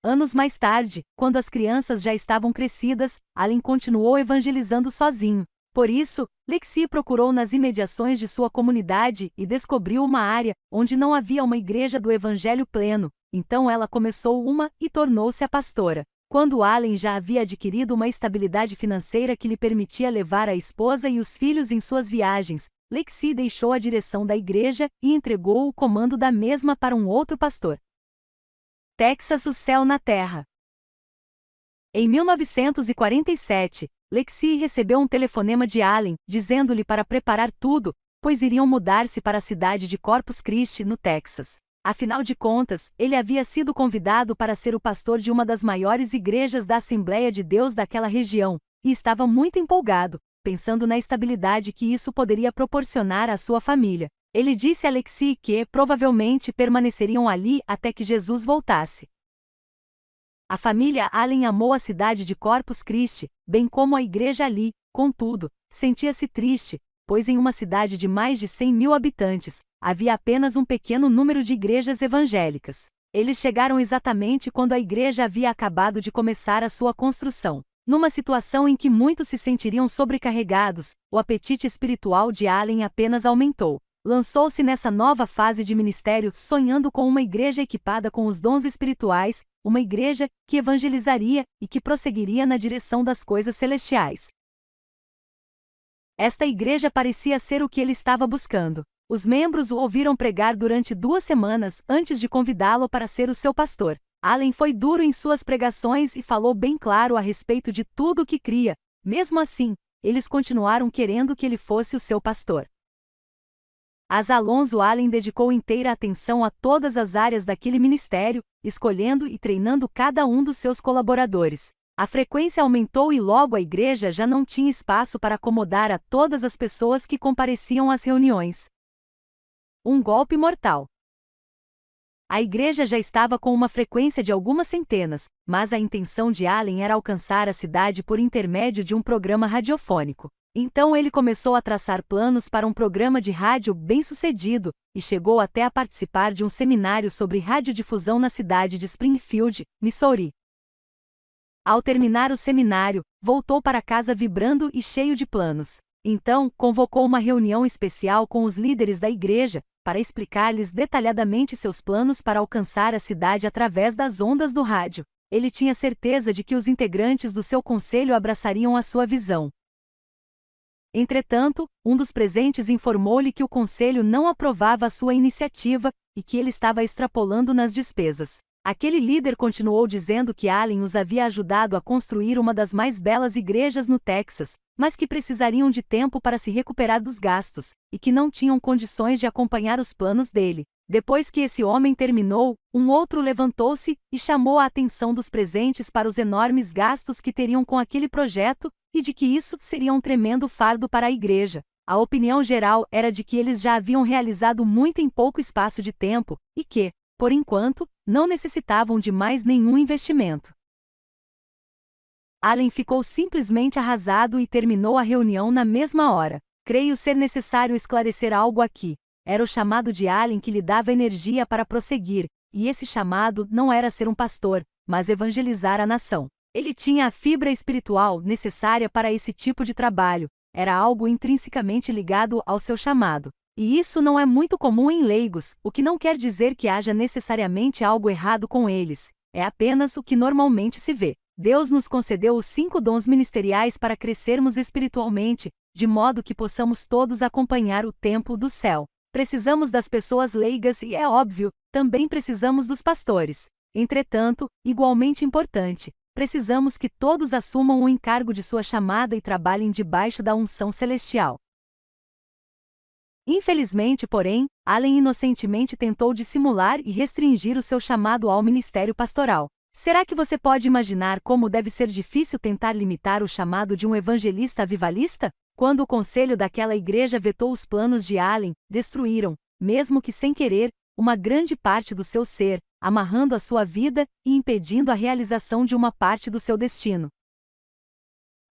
Anos mais tarde, quando as crianças já estavam crescidas, Allen continuou evangelizando sozinho. Por isso, Lexi procurou nas imediações de sua comunidade e descobriu uma área onde não havia uma igreja do evangelho pleno. Então ela começou uma e tornou-se a pastora. Quando Allen já havia adquirido uma estabilidade financeira que lhe permitia levar a esposa e os filhos em suas viagens, Lexi deixou a direção da igreja e entregou o comando da mesma para um outro pastor. Texas, o céu na terra. Em 1947, Lexi recebeu um telefonema de Allen, dizendo-lhe para preparar tudo, pois iriam mudar-se para a cidade de Corpus Christi, no Texas. Afinal de contas, ele havia sido convidado para ser o pastor de uma das maiores igrejas da Assembleia de Deus daquela região, e estava muito empolgado, pensando na estabilidade que isso poderia proporcionar à sua família. Ele disse a Lexi que, provavelmente, permaneceriam ali até que Jesus voltasse. A família Allen amou a cidade de Corpus Christi, bem como a igreja ali, contudo, sentia-se triste, pois em uma cidade de mais de 100.000 habitantes, havia apenas um pequeno número de igrejas evangélicas. Eles chegaram exatamente quando a igreja havia acabado de começar a sua construção. Numa situação em que muitos se sentiriam sobrecarregados, o apetite espiritual de Allen apenas aumentou. Lançou-se nessa nova fase de ministério sonhando com uma igreja equipada com os dons espirituais, uma igreja que evangelizaria e que prosseguiria na direção das coisas celestiais. Esta igreja parecia ser o que ele estava buscando. Os membros o ouviram pregar durante 2 semanas antes de convidá-lo para ser o seu pastor. Allen foi duro em suas pregações e falou bem claro a respeito de tudo o que cria. Mesmo assim, eles continuaram querendo que ele fosse o seu pastor. Alonzo Allen dedicou inteira atenção a todas as áreas daquele ministério, escolhendo e treinando cada um dos seus colaboradores. A frequência aumentou e logo a igreja já não tinha espaço para acomodar a todas as pessoas que compareciam às reuniões. Um golpe mortal. A igreja já estava com uma frequência de algumas centenas, mas a intenção de Allen era alcançar a cidade por intermédio de um programa radiofônico. Então ele começou a traçar planos para um programa de rádio bem-sucedido, e chegou até a participar de um seminário sobre radiodifusão na cidade de Springfield, Missouri. Ao terminar o seminário, voltou para casa vibrando e cheio de planos. Então, convocou uma reunião especial com os líderes da igreja, para explicar-lhes detalhadamente seus planos para alcançar a cidade através das ondas do rádio. Ele tinha certeza de que os integrantes do seu conselho abraçariam a sua visão. Entretanto, um dos presentes informou-lhe que o conselho não aprovava a sua iniciativa e que ele estava extrapolando nas despesas. Aquele líder continuou dizendo que Allen os havia ajudado a construir uma das mais belas igrejas no Texas, mas que precisariam de tempo para se recuperar dos gastos, e que não tinham condições de acompanhar os planos dele. Depois que esse homem terminou, um outro levantou-se e chamou a atenção dos presentes para os enormes gastos que teriam com aquele projeto, e de que isso seria um tremendo fardo para a igreja. A opinião geral era de que eles já haviam realizado muito em pouco espaço de tempo, e que, por enquanto, não necessitavam de mais nenhum investimento. Allen ficou simplesmente arrasado e terminou a reunião na mesma hora. Creio ser necessário esclarecer algo aqui. Era o chamado de Allen que lhe dava energia para prosseguir, e esse chamado não era ser um pastor, mas evangelizar a nação. Ele tinha a fibra espiritual necessária para esse tipo de trabalho, era algo intrinsecamente ligado ao seu chamado. E isso não é muito comum em leigos, o que não quer dizer que haja necessariamente algo errado com eles, é apenas o que normalmente se vê. Deus nos concedeu os 5 dons ministeriais para crescermos espiritualmente, de modo que possamos todos acompanhar o tempo do céu. Precisamos das pessoas leigas e, é óbvio, também precisamos dos pastores. Entretanto, igualmente importante, precisamos que todos assumam o encargo de sua chamada e trabalhem debaixo da unção celestial. Infelizmente, porém, Allen inocentemente tentou dissimular e restringir o seu chamado ao ministério pastoral. Será que você pode imaginar como deve ser difícil tentar limitar o chamado de um evangelista avivalista? Quando o conselho daquela igreja vetou os planos de Allen, destruíram, mesmo que sem querer, uma grande parte do seu ser, amarrando a sua vida e impedindo a realização de uma parte do seu destino.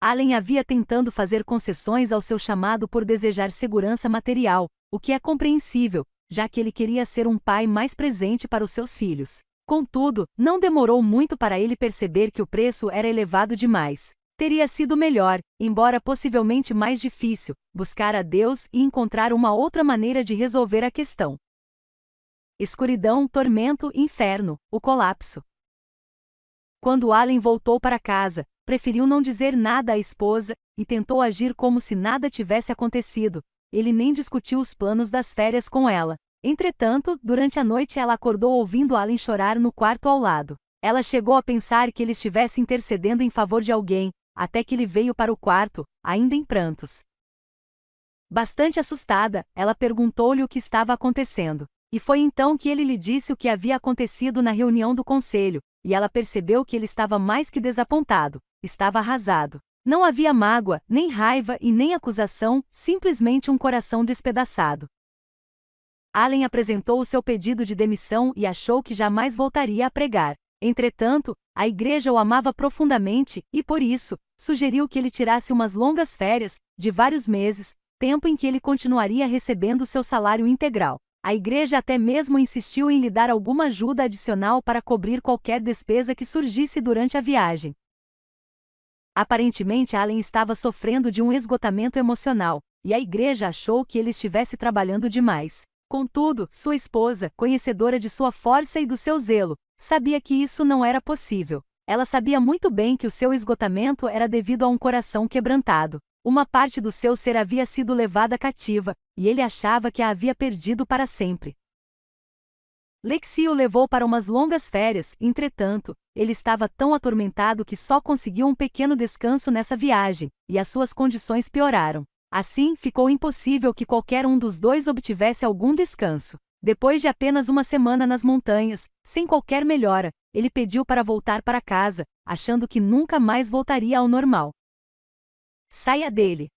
Allen havia tentando fazer concessões ao seu chamado por desejar segurança material, o que é compreensível, já que ele queria ser um pai mais presente para os seus filhos. Contudo, não demorou muito para ele perceber que o preço era elevado demais. Teria sido melhor, embora possivelmente mais difícil, buscar a Deus e encontrar uma outra maneira de resolver a questão. Escuridão, tormento, inferno, o colapso. Quando Allen voltou para casa, preferiu não dizer nada à esposa e tentou agir como se nada tivesse acontecido. Ele nem discutiu os planos das férias com ela. Entretanto, durante a noite ela acordou ouvindo Allen chorar no quarto ao lado. Ela chegou a pensar que ele estivesse intercedendo em favor de alguém, até que ele veio para o quarto, ainda em prantos. Bastante assustada, ela perguntou-lhe o que estava acontecendo. E foi então que ele lhe disse o que havia acontecido na reunião do conselho, e ela percebeu que ele estava mais que desapontado, estava arrasado. Não havia mágoa, nem raiva e nem acusação, simplesmente um coração despedaçado. Allen apresentou o seu pedido de demissão e achou que jamais voltaria a pregar. Entretanto, a igreja o amava profundamente e, por isso, sugeriu que ele tirasse umas longas férias, de vários meses, tempo em que ele continuaria recebendo seu salário integral. A igreja até mesmo insistiu em lhe dar alguma ajuda adicional para cobrir qualquer despesa que surgisse durante a viagem. Aparentemente, Allen estava sofrendo de um esgotamento emocional, e a igreja achou que ele estivesse trabalhando demais. Contudo, sua esposa, conhecedora de sua força e do seu zelo, sabia que isso não era possível. Ela sabia muito bem que o seu esgotamento era devido a um coração quebrantado. Uma parte do seu ser havia sido levada cativa, e ele achava que a havia perdido para sempre. Lexi o levou para umas longas férias, entretanto, ele estava tão atormentado que só conseguiu um pequeno descanso nessa viagem, e as suas condições pioraram. Assim, ficou impossível que qualquer um dos dois obtivesse algum descanso. Depois de apenas uma semana nas montanhas, sem qualquer melhora, ele pediu para voltar para casa, achando que nunca mais voltaria ao normal. Saia dele.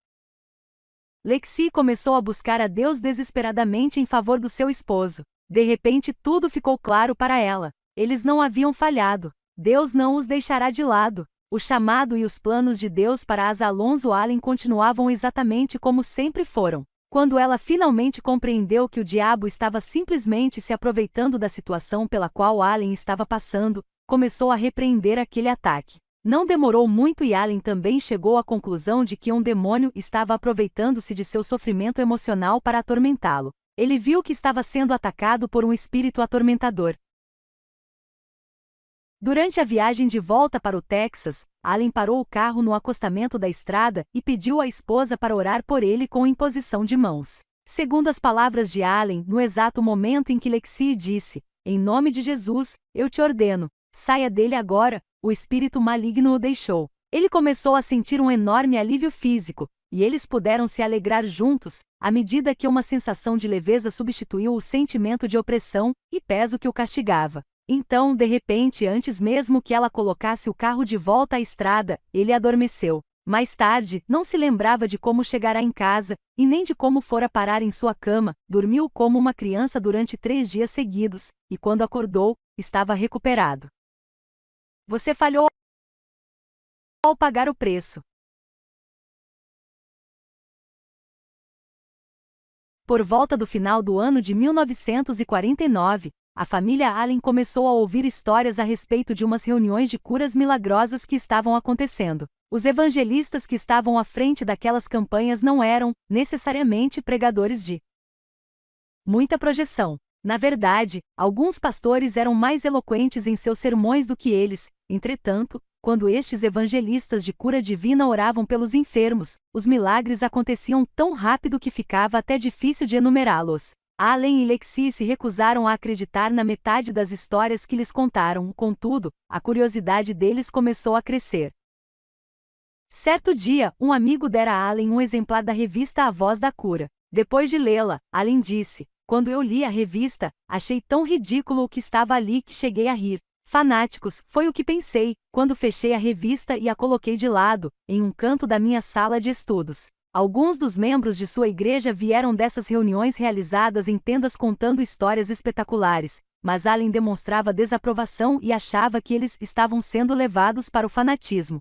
Lexi começou a buscar a Deus desesperadamente em favor do seu esposo. De repente tudo ficou claro para ela. Eles não haviam falhado. Deus não os deixará de lado. O chamado e os planos de Deus para Asa Alonso Allen continuavam exatamente como sempre foram. Quando ela finalmente compreendeu que o diabo estava simplesmente se aproveitando da situação pela qual Allen estava passando, começou a repreender aquele ataque. Não demorou muito e Allen também chegou à conclusão de que um demônio estava aproveitando-se de seu sofrimento emocional para atormentá-lo. Ele viu que estava sendo atacado por um espírito atormentador. Durante a viagem de volta para o Texas, Allen parou o carro no acostamento da estrada e pediu à esposa para orar por ele com imposição de mãos. Segundo as palavras de Allen, no exato momento em que Lexi disse, "Em nome de Jesus, eu te ordeno, saia dele agora", o espírito maligno o deixou. Ele começou a sentir um enorme alívio físico, e eles puderam se alegrar juntos, à medida que uma sensação de leveza substituiu o sentimento de opressão e peso que o castigava. Então, de repente, antes mesmo que ela colocasse o carro de volta à estrada, ele adormeceu. Mais tarde, não se lembrava de como chegará em casa, e nem de como fora parar em sua cama, dormiu como uma criança durante 3 dias seguidos, e quando acordou, estava recuperado. Você falhou ao pagar o preço. Por volta do final do ano de 1949, a família Allen começou a ouvir histórias a respeito de umas reuniões de curas milagrosas que estavam acontecendo. Os evangelistas que estavam à frente daquelas campanhas não eram, necessariamente, pregadores de muita projeção. Na verdade, alguns pastores eram mais eloquentes em seus sermões do que eles. Entretanto, quando estes evangelistas de cura divina oravam pelos enfermos, os milagres aconteciam tão rápido que ficava até difícil de enumerá-los. Allen e Lexi se recusaram a acreditar na metade das histórias que lhes contaram, contudo, a curiosidade deles começou a crescer. Certo dia, um amigo dera a Allen um exemplar da revista A Voz da Cura. Depois de lê-la, Allen disse, "Quando eu li a revista, achei tão ridículo o que estava ali que cheguei a rir. Fanáticos, foi o que pensei, quando fechei a revista e a coloquei de lado, em um canto da minha sala de estudos. Alguns dos membros de sua igreja vieram dessas reuniões realizadas em tendas contando histórias espetaculares, mas Allen demonstrava desaprovação e achava que eles estavam sendo levados para o fanatismo.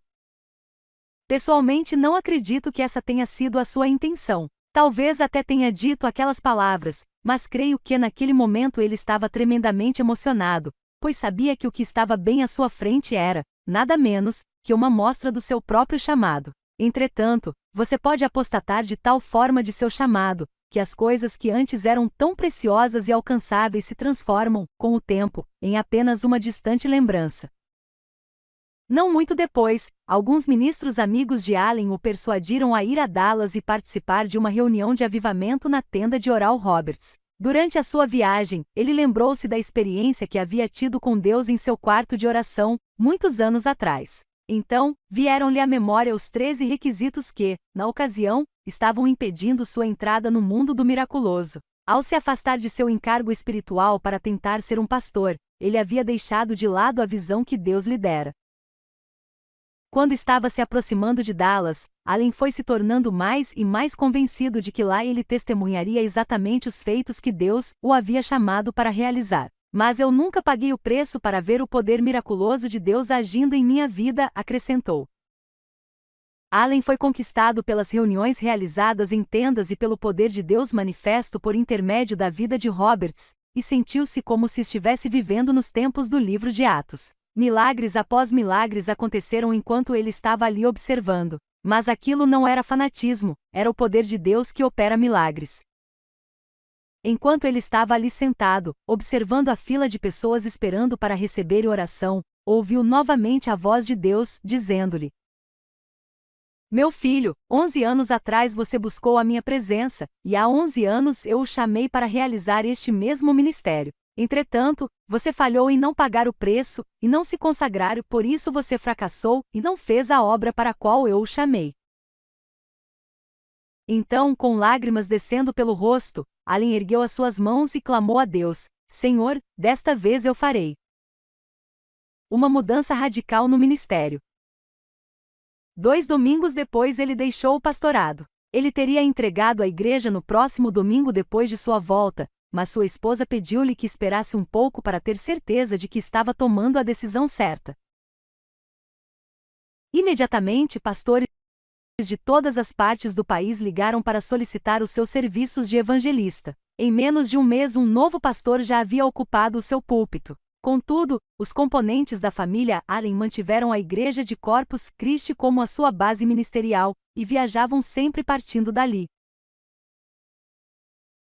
Pessoalmente, não acredito que essa tenha sido a sua intenção. Talvez até tenha dito aquelas palavras, mas creio que naquele momento ele estava tremendamente emocionado, pois sabia que o que estava bem à sua frente era, nada menos, que uma mostra do seu próprio chamado. Entretanto, você pode apostatar de tal forma de seu chamado, que as coisas que antes eram tão preciosas e alcançáveis se transformam, com o tempo, em apenas uma distante lembrança. Não muito depois, alguns ministros amigos de Allen o persuadiram a ir a Dallas e participar de uma reunião de avivamento na tenda de Oral Roberts. Durante a sua viagem, ele lembrou-se da experiência que havia tido com Deus em seu quarto de oração, muitos anos atrás. Então, vieram-lhe à memória os 13 requisitos que, na ocasião, estavam impedindo sua entrada no mundo do miraculoso. Ao se afastar de seu encargo espiritual para tentar ser um pastor, ele havia deixado de lado a visão que Deus lhe dera. Quando estava se aproximando de Dallas, Allen foi se tornando mais e mais convencido de que lá ele testemunharia exatamente os feitos que Deus o havia chamado para realizar. Mas eu nunca paguei o preço para ver o poder miraculoso de Deus agindo em minha vida, acrescentou. Allen foi conquistado pelas reuniões realizadas em tendas e pelo poder de Deus manifesto por intermédio da vida de Roberts, e sentiu-se como se estivesse vivendo nos tempos do livro de Atos. Milagres após milagres aconteceram enquanto ele estava ali observando. Mas aquilo não era fanatismo, era o poder de Deus que opera milagres. Enquanto ele estava ali sentado, observando a fila de pessoas esperando para receber oração, ouviu novamente a voz de Deus, dizendo-lhe: Meu filho, 11 anos atrás você buscou a minha presença, e há 11 anos eu o chamei para realizar este mesmo ministério. Entretanto, você falhou em não pagar o preço, e não se consagrar, por isso você fracassou, e não fez a obra para a qual eu o chamei. Então, com lágrimas descendo pelo rosto, Allen ergueu as suas mãos e clamou a Deus: Senhor, desta vez eu farei. Uma mudança radical no ministério. 2 domingos depois ele deixou o pastorado. Ele teria entregado a igreja no próximo domingo depois de sua volta, mas sua esposa pediu-lhe que esperasse um pouco para ter certeza de que estava tomando a decisão certa. Imediatamente, pastores de todas as partes do país ligaram para solicitar os seus serviços de evangelista. Em menos de um mês, um novo pastor já havia ocupado o seu púlpito. Contudo, os componentes da família Allen mantiveram a igreja de Corpus Christi como a sua base ministerial, e viajavam sempre partindo dali.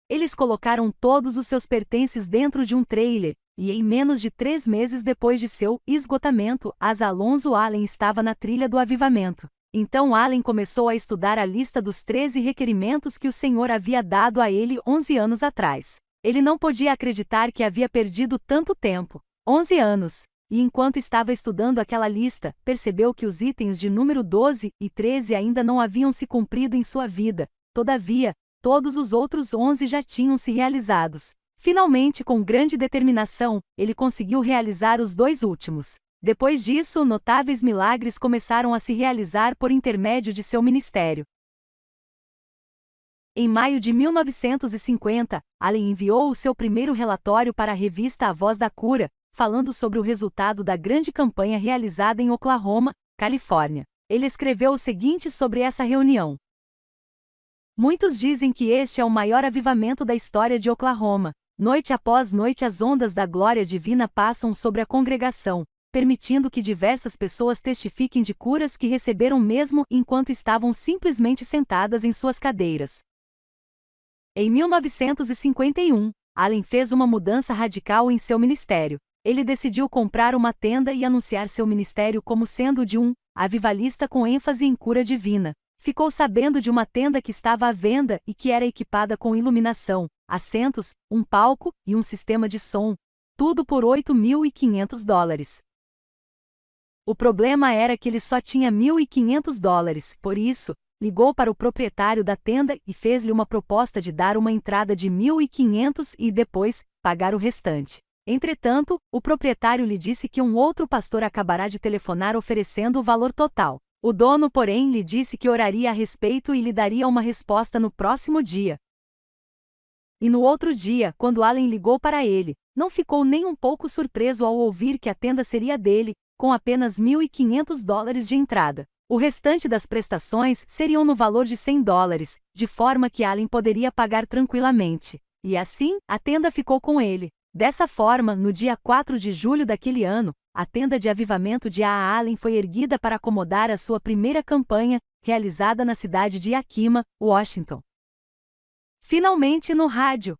Eles colocaram todos os seus pertences dentro de um trailer, e em menos de 3 meses depois de seu esgotamento, Asa Alonso Allen estava na trilha do avivamento. Então Allen começou a estudar a lista dos 13 requerimentos que o Senhor havia dado a ele 11 anos atrás. Ele não podia acreditar que havia perdido tanto tempo. 11 anos. E enquanto estava estudando aquela lista, percebeu que os itens de número 12 e 13 ainda não haviam se cumprido em sua vida. Todavia, todos os outros 11 já tinham se realizados. Finalmente, com grande determinação, ele conseguiu realizar os 2 últimos. Depois disso, notáveis milagres começaram a se realizar por intermédio de seu ministério. Em maio de 1950, Allen enviou o seu primeiro relatório para a revista A Voz da Cura, falando sobre o resultado da grande campanha realizada em Oklahoma, Califórnia. Ele escreveu o seguinte sobre essa reunião: Muitos dizem que este é o maior avivamento da história de Oklahoma. Noite após noite as ondas da glória divina passam sobre a congregação, permitindo que diversas pessoas testifiquem de curas que receberam mesmo enquanto estavam simplesmente sentadas em suas cadeiras. Em 1951, Allen fez uma mudança radical em seu ministério. Ele decidiu comprar uma tenda e anunciar seu ministério como sendo de um avivalista com ênfase em cura divina. Ficou sabendo de uma tenda que estava à venda e que era equipada com iluminação, assentos, um palco e um sistema de som. Tudo por $8.500. O problema era que ele só tinha $1.500, por isso, ligou para o proprietário da tenda e fez-lhe uma proposta de dar uma entrada de $1.500 e depois, pagar o restante. Entretanto, o proprietário lhe disse que um outro pastor acabará de telefonar oferecendo o valor total. O dono, porém, lhe disse que oraria a respeito e lhe daria uma resposta no próximo dia. E no outro dia, quando Allen ligou para ele, não ficou nem um pouco surpreso ao ouvir que a tenda seria dele, com apenas $1.500 de entrada. O restante das prestações seriam no valor de $100, de forma que Allen poderia pagar tranquilamente. E assim, a tenda ficou com ele. Dessa forma, no dia 4 de julho daquele ano, a tenda de avivamento de Allen foi erguida para acomodar a sua primeira campanha, realizada na cidade de Yakima, Washington. Finalmente no rádio.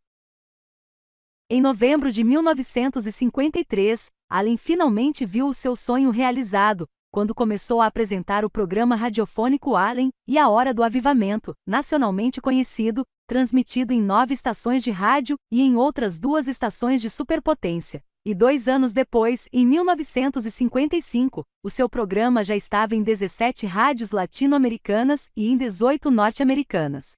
Em novembro de 1953, Allen finalmente viu o seu sonho realizado, quando começou a apresentar o programa radiofônico Allen e a Hora do Avivamento, nacionalmente conhecido, transmitido em 9 estações de rádio e em outras 2 estações de superpotência. E 2 anos depois, em 1955, o seu programa já estava em 17 rádios latino-americanas e em 18 norte-americanas.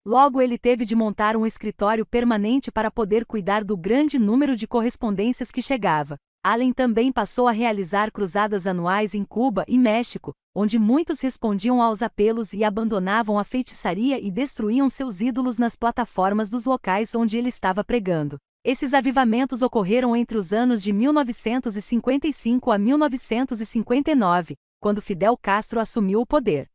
Logo ele teve de montar um escritório permanente para poder cuidar do grande número de correspondências que chegava. Allen também passou a realizar cruzadas anuais em Cuba e México, onde muitos respondiam aos apelos e abandonavam a feitiçaria e destruíam seus ídolos nas plataformas dos locais onde ele estava pregando. Esses avivamentos ocorreram entre os anos de 1955 a 1959, quando Fidel Castro assumiu o poder.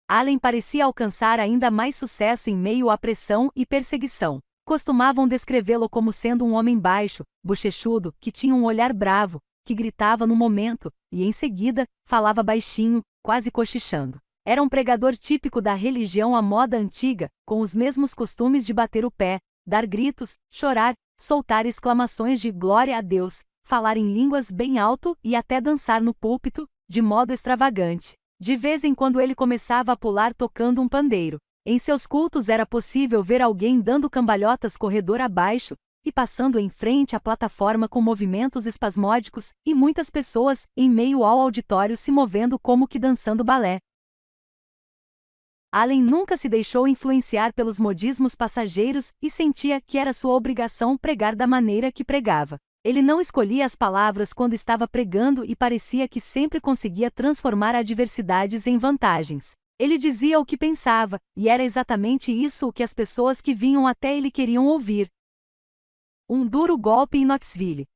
Allen parecia alcançar ainda mais sucesso em meio à pressão e perseguição. Costumavam descrevê-lo como sendo um homem baixo, bochechudo, que tinha um olhar bravo, que gritava no momento, e em seguida, falava baixinho, quase cochichando. Era um pregador típico da religião à moda antiga, com os mesmos costumes de bater o pé, dar gritos, chorar, soltar exclamações de glória a Deus, falar em línguas bem alto e até dançar no púlpito, de modo extravagante. De vez em quando ele começava a pular tocando um pandeiro. Em seus cultos era possível ver alguém dando cambalhotas corredor abaixo, e passando em frente à plataforma com movimentos espasmódicos, e muitas pessoas, em meio ao auditório se movendo como que dançando balé. Allen nunca se deixou influenciar pelos modismos passageiros e sentia que era sua obrigação pregar da maneira que pregava. Ele não escolhia as palavras quando estava pregando e parecia que sempre conseguia transformar adversidades em vantagens. Ele dizia o que pensava, e era exatamente isso o que as pessoas que vinham até ele queriam ouvir. Um duro golpe em Knoxville.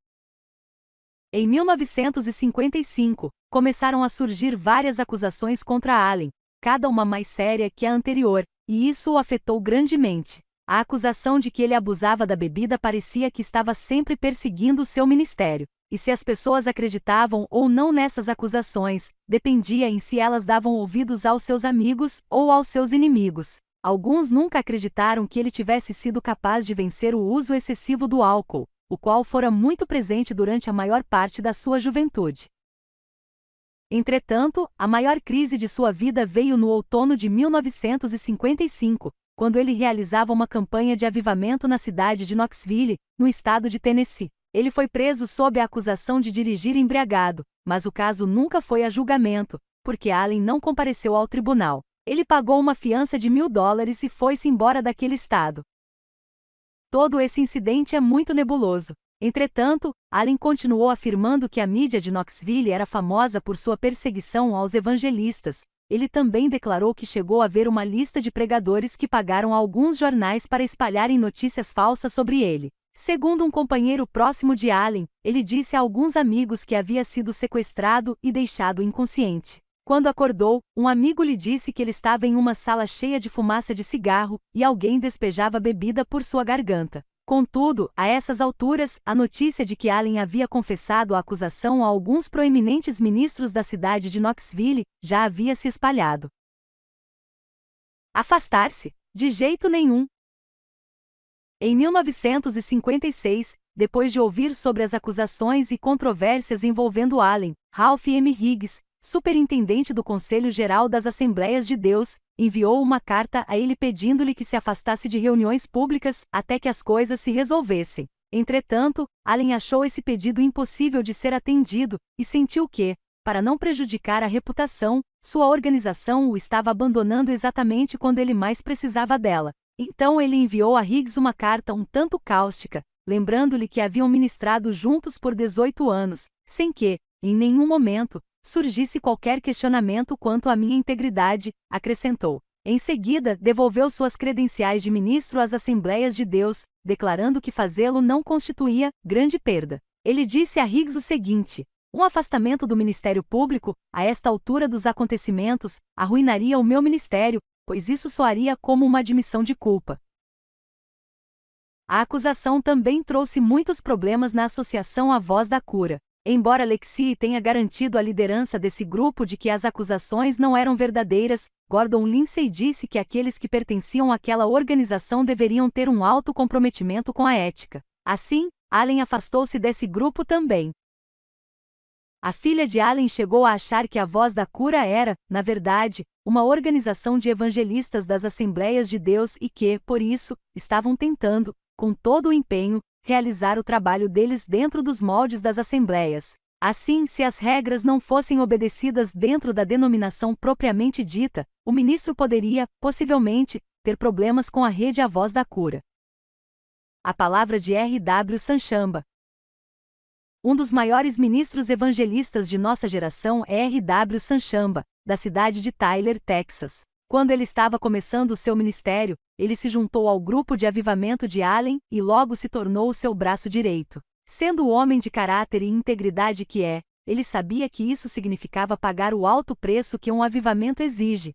Em 1955, começaram a surgir várias acusações contra Allen, cada uma mais séria que a anterior, e isso o afetou grandemente. A acusação de que ele abusava da bebida parecia que estava sempre perseguindo o seu ministério. E se as pessoas acreditavam ou não nessas acusações, dependia em se elas davam ouvidos aos seus amigos ou aos seus inimigos. Alguns nunca acreditaram que ele tivesse sido capaz de vencer o uso excessivo do álcool, o qual fora muito presente durante a maior parte da sua juventude. Entretanto, a maior crise de sua vida veio no outono de 1955, quando ele realizava uma campanha de avivamento na cidade de Knoxville, no estado de Tennessee. Ele foi preso sob a acusação de dirigir embriagado, mas o caso nunca foi a julgamento, porque Allen não compareceu ao tribunal. Ele pagou uma fiança de $1.000 e foi-se embora daquele estado. Todo esse incidente é muito nebuloso. Entretanto, Allen continuou afirmando que a mídia de Knoxville era famosa por sua perseguição aos evangelistas. Ele também declarou que chegou a ver uma lista de pregadores que pagaram a alguns jornais para espalharem notícias falsas sobre ele. Segundo um companheiro próximo de Allen, ele disse a alguns amigos que havia sido sequestrado e deixado inconsciente. Quando acordou, um amigo lhe disse que ele estava em uma sala cheia de fumaça de cigarro e alguém despejava bebida por sua garganta. Contudo, a essas alturas, a notícia de que Allen havia confessado a acusação a alguns proeminentes ministros da cidade de Knoxville já havia se espalhado. Afastar-se? De jeito nenhum. Em 1956, depois de ouvir sobre as acusações e controvérsias envolvendo Allen, Ralph M. Higgs, superintendente do Conselho Geral das Assembleias de Deus, enviou uma carta a ele pedindo-lhe que se afastasse de reuniões públicas até que as coisas se resolvessem. Entretanto, Allen achou esse pedido impossível de ser atendido e sentiu que, para não prejudicar a reputação, sua organização o estava abandonando exatamente quando ele mais precisava dela. Então ele enviou a Higgs uma carta um tanto cáustica, lembrando-lhe que haviam ministrado juntos por 18 anos, sem que, em nenhum momento, surgisse qualquer questionamento quanto à minha integridade, acrescentou. Em seguida, devolveu suas credenciais de ministro às Assembleias de Deus, declarando que fazê-lo não constituía grande perda. Ele disse a Higgs o seguinte: um afastamento do ministério público, a esta altura dos acontecimentos, arruinaria o meu ministério, pois isso soaria como uma admissão de culpa. A acusação também trouxe muitos problemas na associação A Voz da Cura. Embora Alexei tenha garantido à liderança desse grupo de que as acusações não eram verdadeiras, Gordon Lindsay disse que aqueles que pertenciam àquela organização deveriam ter um alto comprometimento com a ética. Assim, Allen afastou-se desse grupo também. A filha de Allen chegou a achar que a Voz da Cura era, na verdade, uma organização de evangelistas das Assembleias de Deus e que, por isso, estavam tentando, com todo o empenho, realizar o trabalho deles dentro dos moldes das assembleias. Assim, se as regras não fossem obedecidas dentro da denominação propriamente dita, o ministro poderia, possivelmente, ter problemas com a rede A Voz da Cura. A palavra de R.W. Sanchamba. Um dos maiores ministros evangelistas de nossa geração é R.W. Sanchamba, da cidade de Tyler, Texas. Quando ele estava começando o seu ministério, ele se juntou ao grupo de avivamento de Allen e logo se tornou o seu braço direito. Sendo o homem de caráter e integridade que é, ele sabia que isso significava pagar o alto preço que um avivamento exige.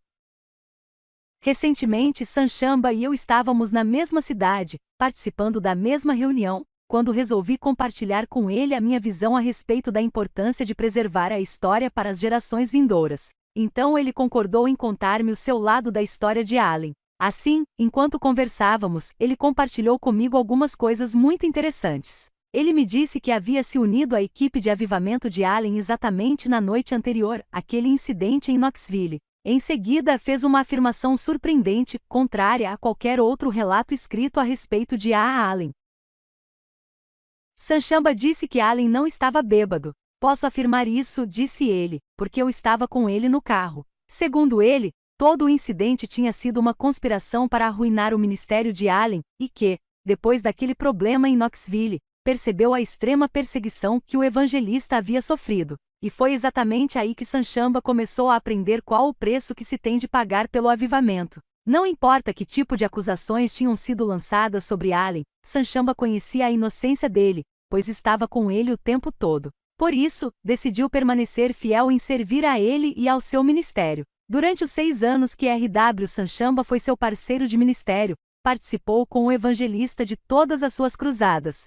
Recentemente, Sanchamba e eu estávamos na mesma cidade, participando da mesma reunião, quando resolvi compartilhar com ele a minha visão a respeito da importância de preservar a história para as gerações vindouras. Então ele concordou em contar-me o seu lado da história de Allen. Assim, enquanto conversávamos, ele compartilhou comigo algumas coisas muito interessantes. Ele me disse que havia se unido à equipe de avivamento de Allen exatamente na noite anterior àquele incidente em Knoxville. Em seguida, fez uma afirmação surpreendente, contrária a qualquer outro relato escrito a respeito de Allen. Sanchamba disse que Allen não estava bêbado. Posso afirmar isso, disse ele, porque eu estava com ele no carro. Segundo ele, todo o incidente tinha sido uma conspiração para arruinar o ministério de Allen, e que, depois daquele problema em Knoxville, percebeu a extrema perseguição que o evangelista havia sofrido. E foi exatamente aí que Sanchamba começou a aprender qual o preço que se tem de pagar pelo avivamento. Não importa que tipo de acusações tinham sido lançadas sobre Allen, Sanchamba conhecia a inocência dele, pois estava com ele o tempo todo. Por isso, decidiu permanecer fiel em servir a ele e ao seu ministério. Durante os 6 anos que R.W. Sanchamba foi seu parceiro de ministério, participou com o evangelista de todas as suas cruzadas.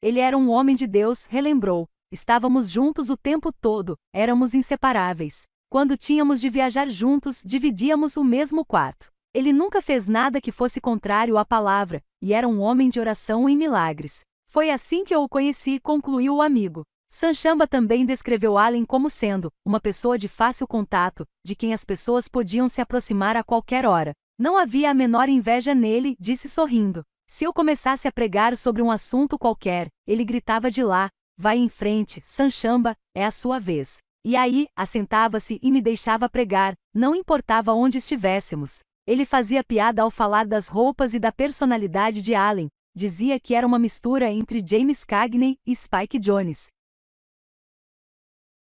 Ele era um homem de Deus, relembrou. Estávamos juntos o tempo todo, éramos inseparáveis. Quando tínhamos de viajar juntos, dividíamos o mesmo quarto. Ele nunca fez nada que fosse contrário à palavra, e era um homem de oração e milagres. Foi assim que eu o conheci, concluiu o amigo. Sanchamba também descreveu Allen como sendo uma pessoa de fácil contato, de quem as pessoas podiam se aproximar a qualquer hora. Não havia a menor inveja nele, disse sorrindo. Se eu começasse a pregar sobre um assunto qualquer, ele gritava de lá: vai em frente, Sanchamba, é a sua vez. E aí, assentava-se e me deixava pregar, não importava onde estivéssemos. Ele fazia piada ao falar das roupas e da personalidade de Allen. Dizia que era uma mistura entre James Cagney e Spike Jonze.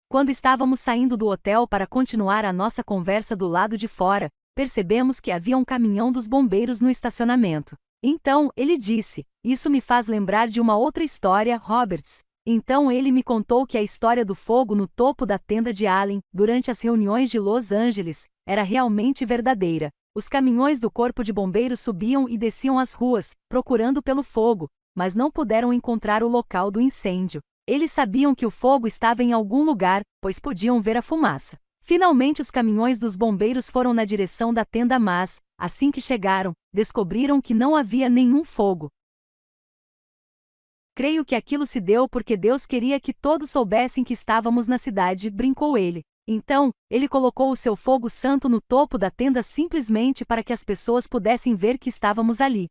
Quando estávamos saindo do hotel para continuar a nossa conversa do lado de fora, percebemos que havia um caminhão dos bombeiros no estacionamento. Então, ele disse: isso me faz lembrar de uma outra história, Roberts. Então ele me contou que a história do fogo no topo da tenda de Allen, durante as reuniões de Los Angeles, era realmente verdadeira. Os caminhões do Corpo de Bombeiros subiam e desciam as ruas, procurando pelo fogo, mas não puderam encontrar o local do incêndio. Eles sabiam que o fogo estava em algum lugar, pois podiam ver a fumaça. Finalmente os caminhões dos bombeiros foram na direção da tenda, mas, assim que chegaram, descobriram que não havia nenhum fogo. Creio que aquilo se deu porque Deus queria que todos soubessem que estávamos na cidade, brincou ele. Então, ele colocou o seu fogo santo no topo da tenda simplesmente para que as pessoas pudessem ver que estávamos ali.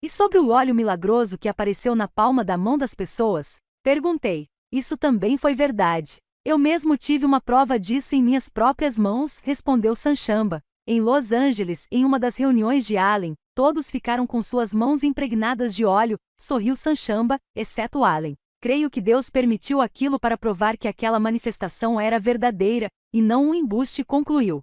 E sobre o óleo milagroso que apareceu na palma da mão das pessoas? Perguntei. Isso também foi verdade. Eu mesmo tive uma prova disso em minhas próprias mãos, respondeu Sanchamba. Em Los Angeles, em uma das reuniões de Allen, todos ficaram com suas mãos impregnadas de óleo, sorriu Sanchamba, exceto Allen. Creio que Deus permitiu aquilo para provar que aquela manifestação era verdadeira, e não um embuste, concluiu.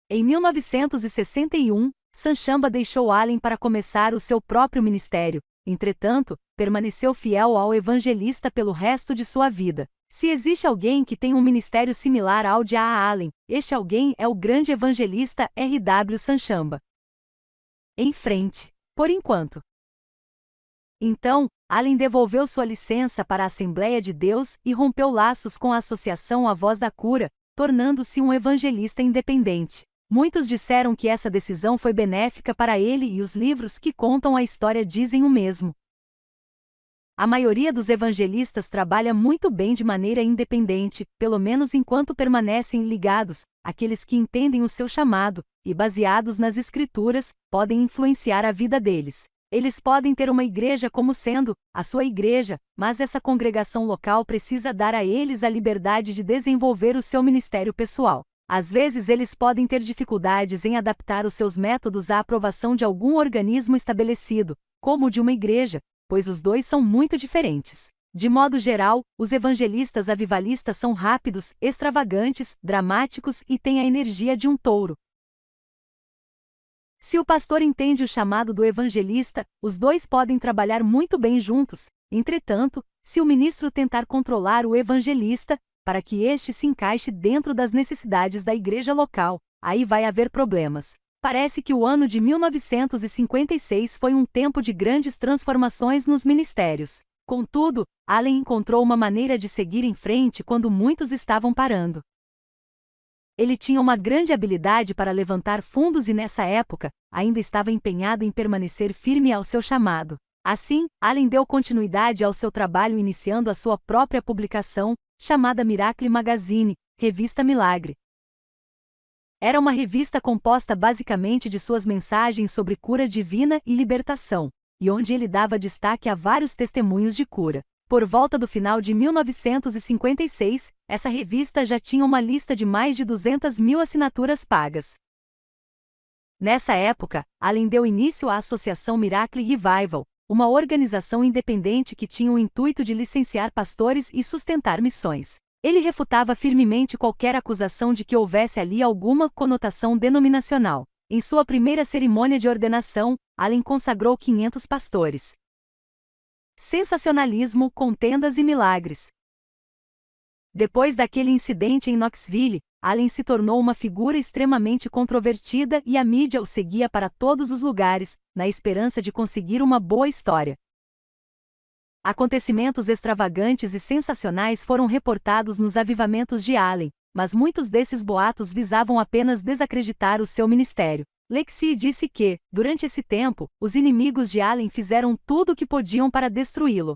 Em 1961, Sanchamba deixou Allen para começar o seu próprio ministério. Entretanto, permaneceu fiel ao evangelista pelo resto de sua vida. Se existe alguém que tem um ministério similar ao de A. Allen, este alguém é o grande evangelista R.W. Sanchamba. Em frente. Por enquanto. Então, Allen devolveu sua licença para a Assembleia de Deus e rompeu laços com a Associação A Voz da Cura, tornando-se um evangelista independente. Muitos disseram que essa decisão foi benéfica para ele e os livros que contam a história dizem o mesmo. A maioria dos evangelistas trabalha muito bem de maneira independente, pelo menos enquanto permanecem ligados, aqueles que entendem o seu chamado, e baseados nas Escrituras, podem influenciar a vida deles. Eles podem ter uma igreja como sendo a sua igreja, mas essa congregação local precisa dar a eles a liberdade de desenvolver o seu ministério pessoal. Às vezes eles podem ter dificuldades em adaptar os seus métodos à aprovação de algum organismo estabelecido, como o de uma igreja, pois os dois são muito diferentes. De modo geral, os evangelistas avivalistas são rápidos, extravagantes, dramáticos e têm a energia de um touro. Se o pastor entende o chamado do evangelista, os dois podem trabalhar muito bem juntos. Entretanto, se o ministro tentar controlar o evangelista, para que este se encaixe dentro das necessidades da igreja local, aí vai haver problemas. Parece que o ano de 1956 foi um tempo de grandes transformações nos ministérios. Contudo, Allen encontrou uma maneira de seguir em frente quando muitos estavam parando. Ele tinha uma grande habilidade para levantar fundos e nessa época, ainda estava empenhado em permanecer firme ao seu chamado. Assim, Allen deu continuidade ao seu trabalho iniciando a sua própria publicação, chamada Miracle Magazine, Revista Milagre. Era uma revista composta basicamente de suas mensagens sobre cura divina e libertação, e onde ele dava destaque a vários testemunhos de cura. Por volta do final de 1956, essa revista já tinha uma lista de mais de 200.000 assinaturas pagas. Nessa época, Allen deu início à Associação Miracle Revival, uma organização independente que tinha o intuito de licenciar pastores e sustentar missões. Ele refutava firmemente qualquer acusação de que houvesse ali alguma conotação denominacional. Em sua primeira cerimônia de ordenação, Allen consagrou 500 pastores. Sensacionalismo, contendas e milagres. Depois daquele incidente em Knoxville, Allen se tornou uma figura extremamente controvertida e a mídia o seguia para todos os lugares, na esperança de conseguir uma boa história. Acontecimentos extravagantes e sensacionais foram reportados nos avivamentos de Allen, mas muitos desses boatos visavam apenas desacreditar o seu ministério. Lexi disse que, durante esse tempo, os inimigos de Allen fizeram tudo o que podiam para destruí-lo.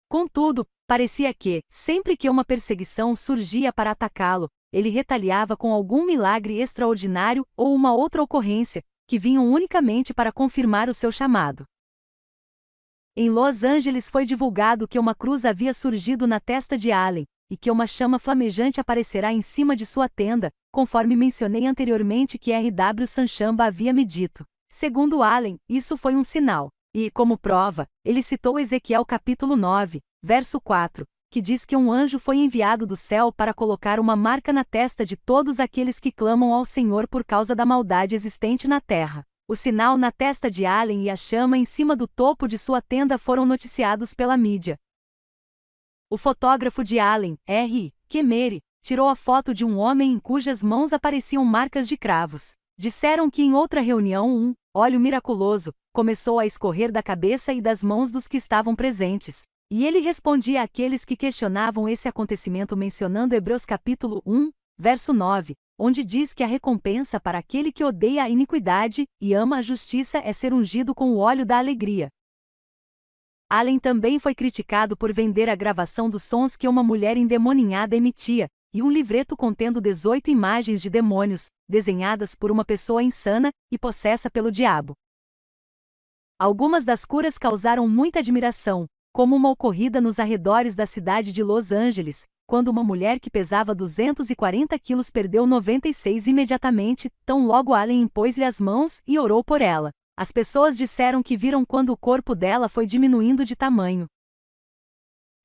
Contudo, parecia que, sempre que uma perseguição surgia para atacá-lo, ele retaliava com algum milagre extraordinário ou uma outra ocorrência, que vinham unicamente para confirmar o seu chamado. Em Los Angeles foi divulgado que uma cruz havia surgido na testa de Allen, e que uma chama flamejante aparecerá em cima de sua tenda, conforme mencionei anteriormente que R.W. Sanchamba havia me dito. Segundo Allen, isso foi um sinal. E, como prova, ele citou Ezequiel capítulo 9, verso 4, que diz que um anjo foi enviado do céu para colocar uma marca na testa de todos aqueles que clamam ao Senhor por causa da maldade existente na terra. O sinal na testa de Allen e a chama em cima do topo de sua tenda foram noticiados pela mídia. O fotógrafo de Allen, R. Kemery, tirou a foto de um homem em cujas mãos apareciam marcas de cravos. Disseram que em outra reunião óleo miraculoso começou a escorrer da cabeça e das mãos dos que estavam presentes. E ele respondia àqueles que questionavam esse acontecimento mencionando Hebreus capítulo 1, verso 9, onde diz que a recompensa para aquele que odeia a iniquidade e ama a justiça é ser ungido com o óleo da alegria. Allen também foi criticado por vender a gravação dos sons que uma mulher endemoninhada emitia, e um livreto contendo 18 imagens de demônios, desenhadas por uma pessoa insana e possessa pelo diabo. Algumas das curas causaram muita admiração, como uma ocorrida nos arredores da cidade de Los Angeles, quando uma mulher que pesava 240 quilos perdeu 96 imediatamente, tão logo Allen impôs-lhe as mãos e orou por ela. As pessoas disseram que viram quando o corpo dela foi diminuindo de tamanho.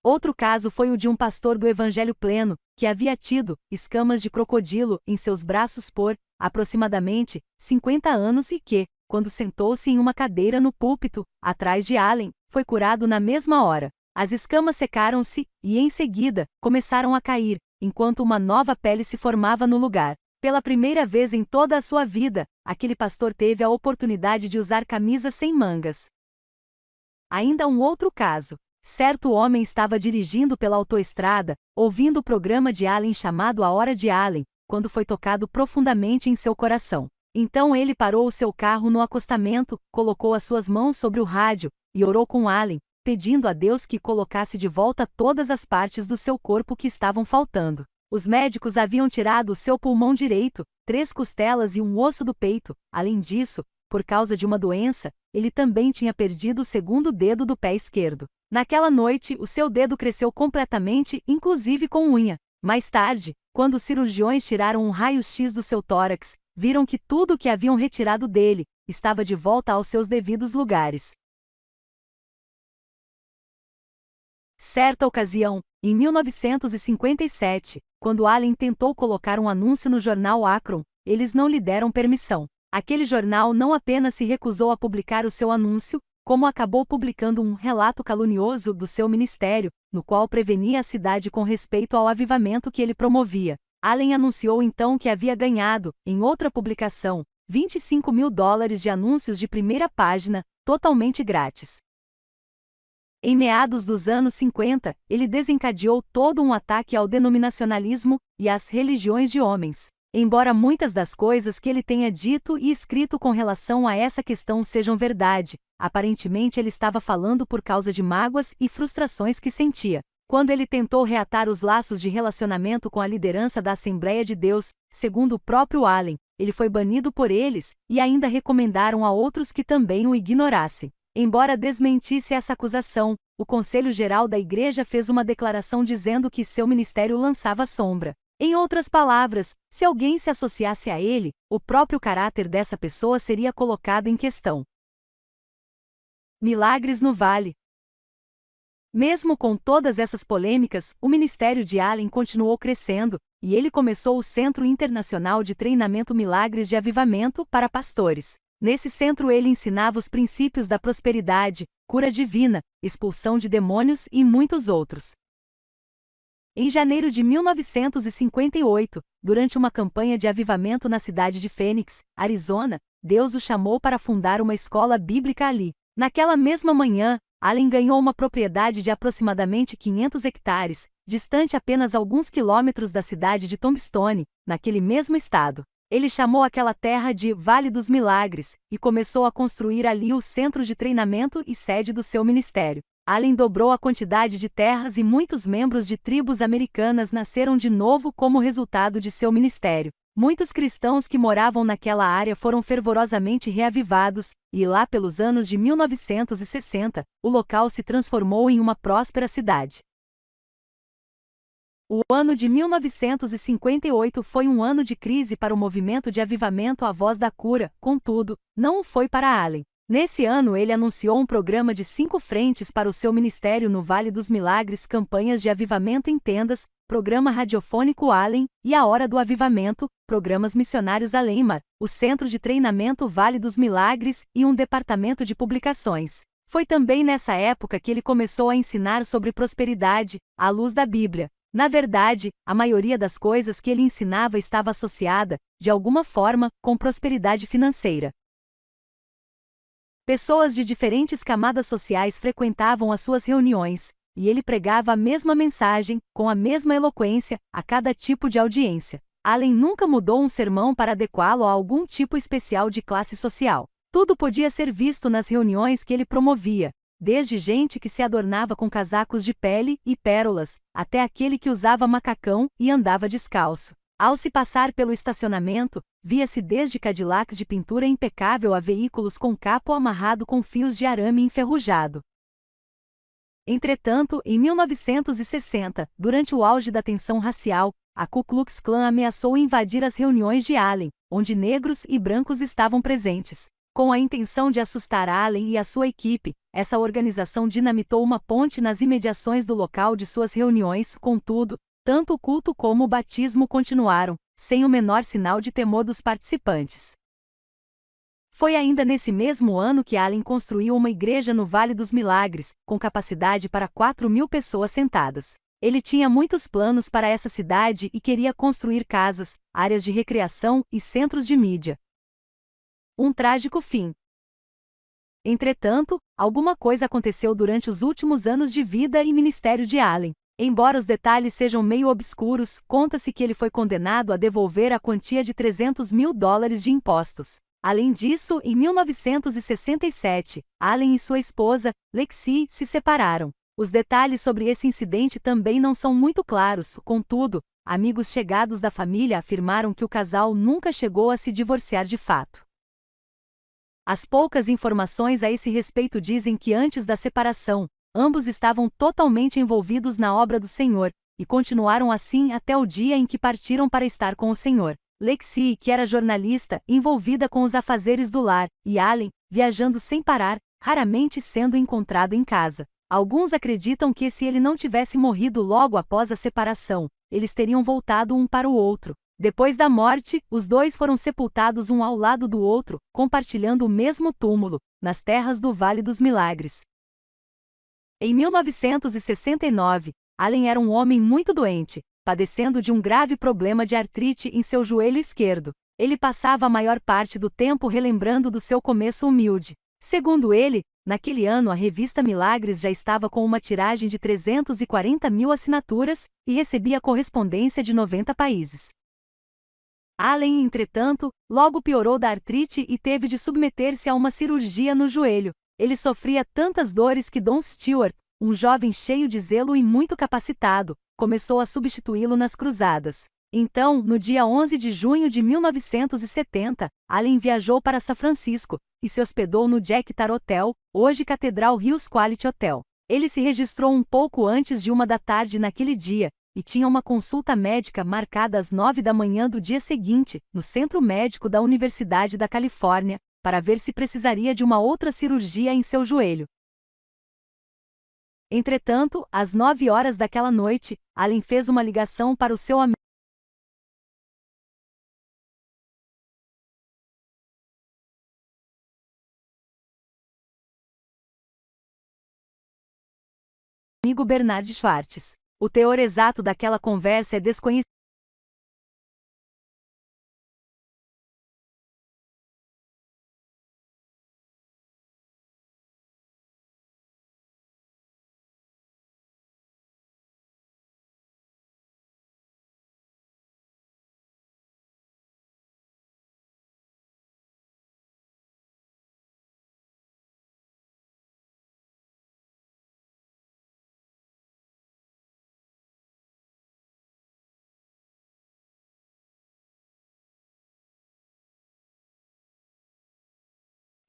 Outro caso foi o de um pastor do Evangelho Pleno, que havia tido escamas de crocodilo em seus braços por, aproximadamente, 50 anos e que, quando sentou-se em uma cadeira no púlpito, atrás de Allen, foi curado na mesma hora. As escamas secaram-se e, em seguida, começaram a cair, enquanto uma nova pele se formava no lugar. Pela primeira vez em toda a sua vida, aquele pastor teve a oportunidade de usar camisas sem mangas. Ainda um outro caso. Certo homem estava dirigindo pela autoestrada, ouvindo o programa de Allen chamado A Hora de Allen, quando foi tocado profundamente em seu coração. Então ele parou o seu carro no acostamento, colocou as suas mãos sobre o rádio, e orou com Allen, pedindo a Deus que colocasse de volta todas as partes do seu corpo que estavam faltando. Os médicos haviam tirado o seu pulmão direito, 3 costelas e um osso do peito. Além disso, por causa de uma doença, ele também tinha perdido o segundo dedo do pé esquerdo. Naquela noite, o seu dedo cresceu completamente, inclusive com unha. Mais tarde, quando os cirurgiões tiraram um raio-x do seu tórax, viram que tudo o que haviam retirado dele estava de volta aos seus devidos lugares. Certa ocasião, em 1957, quando Allen tentou colocar um anúncio no jornal Akron, eles não lhe deram permissão. Aquele jornal não apenas se recusou a publicar o seu anúncio, como acabou publicando um relato calunioso do seu ministério, no qual prevenia a cidade com respeito ao avivamento que ele promovia. Allen anunciou então que havia ganhado, em outra publicação, $25.000 de anúncios de primeira página, totalmente grátis. Em meados dos anos 50, ele desencadeou todo um ataque ao denominacionalismo e às religiões de homens. Embora muitas das coisas que ele tenha dito e escrito com relação a essa questão sejam verdade, aparentemente ele estava falando por causa de mágoas e frustrações que sentia. Quando ele tentou reatar os laços de relacionamento com a liderança da Assembleia de Deus, segundo o próprio Allen, ele foi banido por eles, e ainda recomendaram a outros que também o ignorassem. Embora desmentisse essa acusação, o Conselho Geral da Igreja fez uma declaração dizendo que seu ministério lançava sombra. Em outras palavras, se alguém se associasse a ele, o próprio caráter dessa pessoa seria colocado em questão. Milagres no Vale. Mesmo com todas essas polêmicas, o ministério de Allen continuou crescendo, e ele começou o Centro Internacional de Treinamento Milagres de Avivamento para pastores. Nesse centro ele ensinava os princípios da prosperidade, cura divina, expulsão de demônios e muitos outros. Em janeiro de 1958, durante uma campanha de avivamento na cidade de Phoenix, Arizona, Deus o chamou para fundar uma escola bíblica ali. Naquela mesma manhã, Allen ganhou uma propriedade de aproximadamente 500 hectares, distante apenas alguns quilômetros da cidade de Tombstone, naquele mesmo estado. Ele chamou aquela terra de Vale dos Milagres e começou a construir ali o centro de treinamento e sede do seu ministério. Allen dobrou a quantidade de terras e muitos membros de tribos americanas nasceram de novo como resultado de seu ministério. Muitos cristãos que moravam naquela área foram fervorosamente reavivados, e lá pelos anos de 1960, o local se transformou em uma próspera cidade. O ano de 1958 foi um ano de crise para o movimento de avivamento A Voz da Cura, contudo, não o foi para Allen. Nesse ano ele anunciou um programa de 5 frentes para o seu ministério no Vale dos Milagres, campanhas de avivamento em tendas, programa radiofônico Allen e A Hora do Avivamento, programas missionários Alemar, o Centro de Treinamento Vale dos Milagres e um departamento de publicações. Foi também nessa época que ele começou a ensinar sobre prosperidade, à luz da Bíblia. Na verdade, a maioria das coisas que ele ensinava estava associada, de alguma forma, com prosperidade financeira. Pessoas de diferentes camadas sociais frequentavam as suas reuniões, e ele pregava a mesma mensagem, com a mesma eloquência, a cada tipo de audiência. Allen nunca mudou um sermão para adequá-lo a algum tipo especial de classe social. Tudo podia ser visto nas reuniões que ele promovia, desde gente que se adornava com casacos de pele e pérolas, até aquele que usava macacão e andava descalço. Ao se passar pelo estacionamento, via-se desde Cadillacs de pintura impecável a veículos com capô amarrado com fios de arame enferrujado. Entretanto, em 1960, durante o auge da tensão racial, a Ku Klux Klan ameaçou invadir as reuniões de Allen, onde negros e brancos estavam presentes. Com a intenção de assustar Allen e a sua equipe, essa organização dinamitou uma ponte nas imediações do local de suas reuniões. Contudo, tanto o culto como o batismo continuaram, sem o menor sinal de temor dos participantes. Foi ainda nesse mesmo ano que Allen construiu uma igreja no Vale dos Milagres, com capacidade para 4.000 pessoas sentadas. Ele tinha muitos planos para essa cidade e queria construir casas, áreas de recreação e centros de mídia. Um trágico fim. Entretanto, alguma coisa aconteceu durante os últimos anos de vida e ministério de Allen. Embora os detalhes sejam meio obscuros, conta-se que ele foi condenado a devolver a quantia de $300.000 de impostos. Além disso, em 1967, Allen e sua esposa, Lexi, se separaram. Os detalhes sobre esse incidente também não são muito claros, contudo, amigos chegados da família afirmaram que o casal nunca chegou a se divorciar de fato. As poucas informações a esse respeito dizem que antes da separação, ambos estavam totalmente envolvidos na obra do Senhor, e continuaram assim até o dia em que partiram para estar com o Senhor. Lexi, que era jornalista, envolvida com os afazeres do lar, e Allen, viajando sem parar, raramente sendo encontrado em casa. Alguns acreditam que se ele não tivesse morrido logo após a separação, eles teriam voltado um para o outro. Depois da morte, os dois foram sepultados um ao lado do outro, compartilhando o mesmo túmulo, nas terras do Vale dos Milagres. Em 1969, Allen era um homem muito doente, padecendo de um grave problema de artrite em seu joelho esquerdo. Ele passava a maior parte do tempo relembrando do seu começo humilde. Segundo ele, naquele ano a revista Milagres já estava com uma tiragem de 340.000 assinaturas e recebia correspondência de 90 países. Allen, entretanto, logo piorou da artrite e teve de submeter-se a uma cirurgia no joelho. Ele sofria tantas dores que Don Stewart, um jovem cheio de zelo e muito capacitado, começou a substituí-lo nas cruzadas. Então, no dia 11 de junho de 1970, Allen viajou para São Francisco e se hospedou no Jack Tar Hotel, hoje Cathedral Hills Quality Hotel. Ele se registrou um pouco antes de 1 da tarde naquele dia e tinha uma consulta médica marcada às 9 da manhã do dia seguinte, no Centro Médico da Universidade da Califórnia, para ver se precisaria de uma outra cirurgia em seu joelho. Entretanto, às 9 horas daquela noite, Allen fez uma ligação para o seu amigo Bernard Schwartz. O teor exato daquela conversa é desconhecido.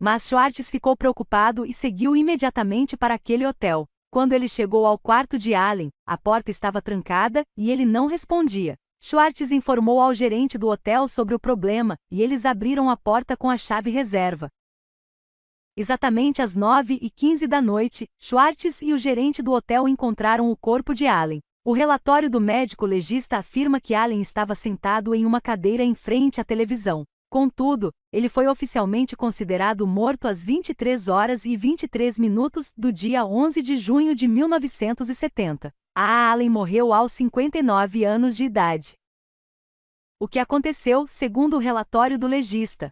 Mas Schwartz ficou preocupado e seguiu imediatamente para aquele hotel. Quando ele chegou ao quarto de Allen, a porta estava trancada e ele não respondia. Schwartz informou ao gerente do hotel sobre o problema e eles abriram a porta com a chave reserva. Exatamente às 9h15 da noite, Schwartz e o gerente do hotel encontraram o corpo de Allen. O relatório do médico legista afirma que Allen estava sentado em uma cadeira em frente à televisão. Contudo, ele foi oficialmente considerado morto às 23h23 do dia 11 de junho de 1970. Allen morreu aos 59 anos de idade. O que aconteceu, segundo o relatório do legista?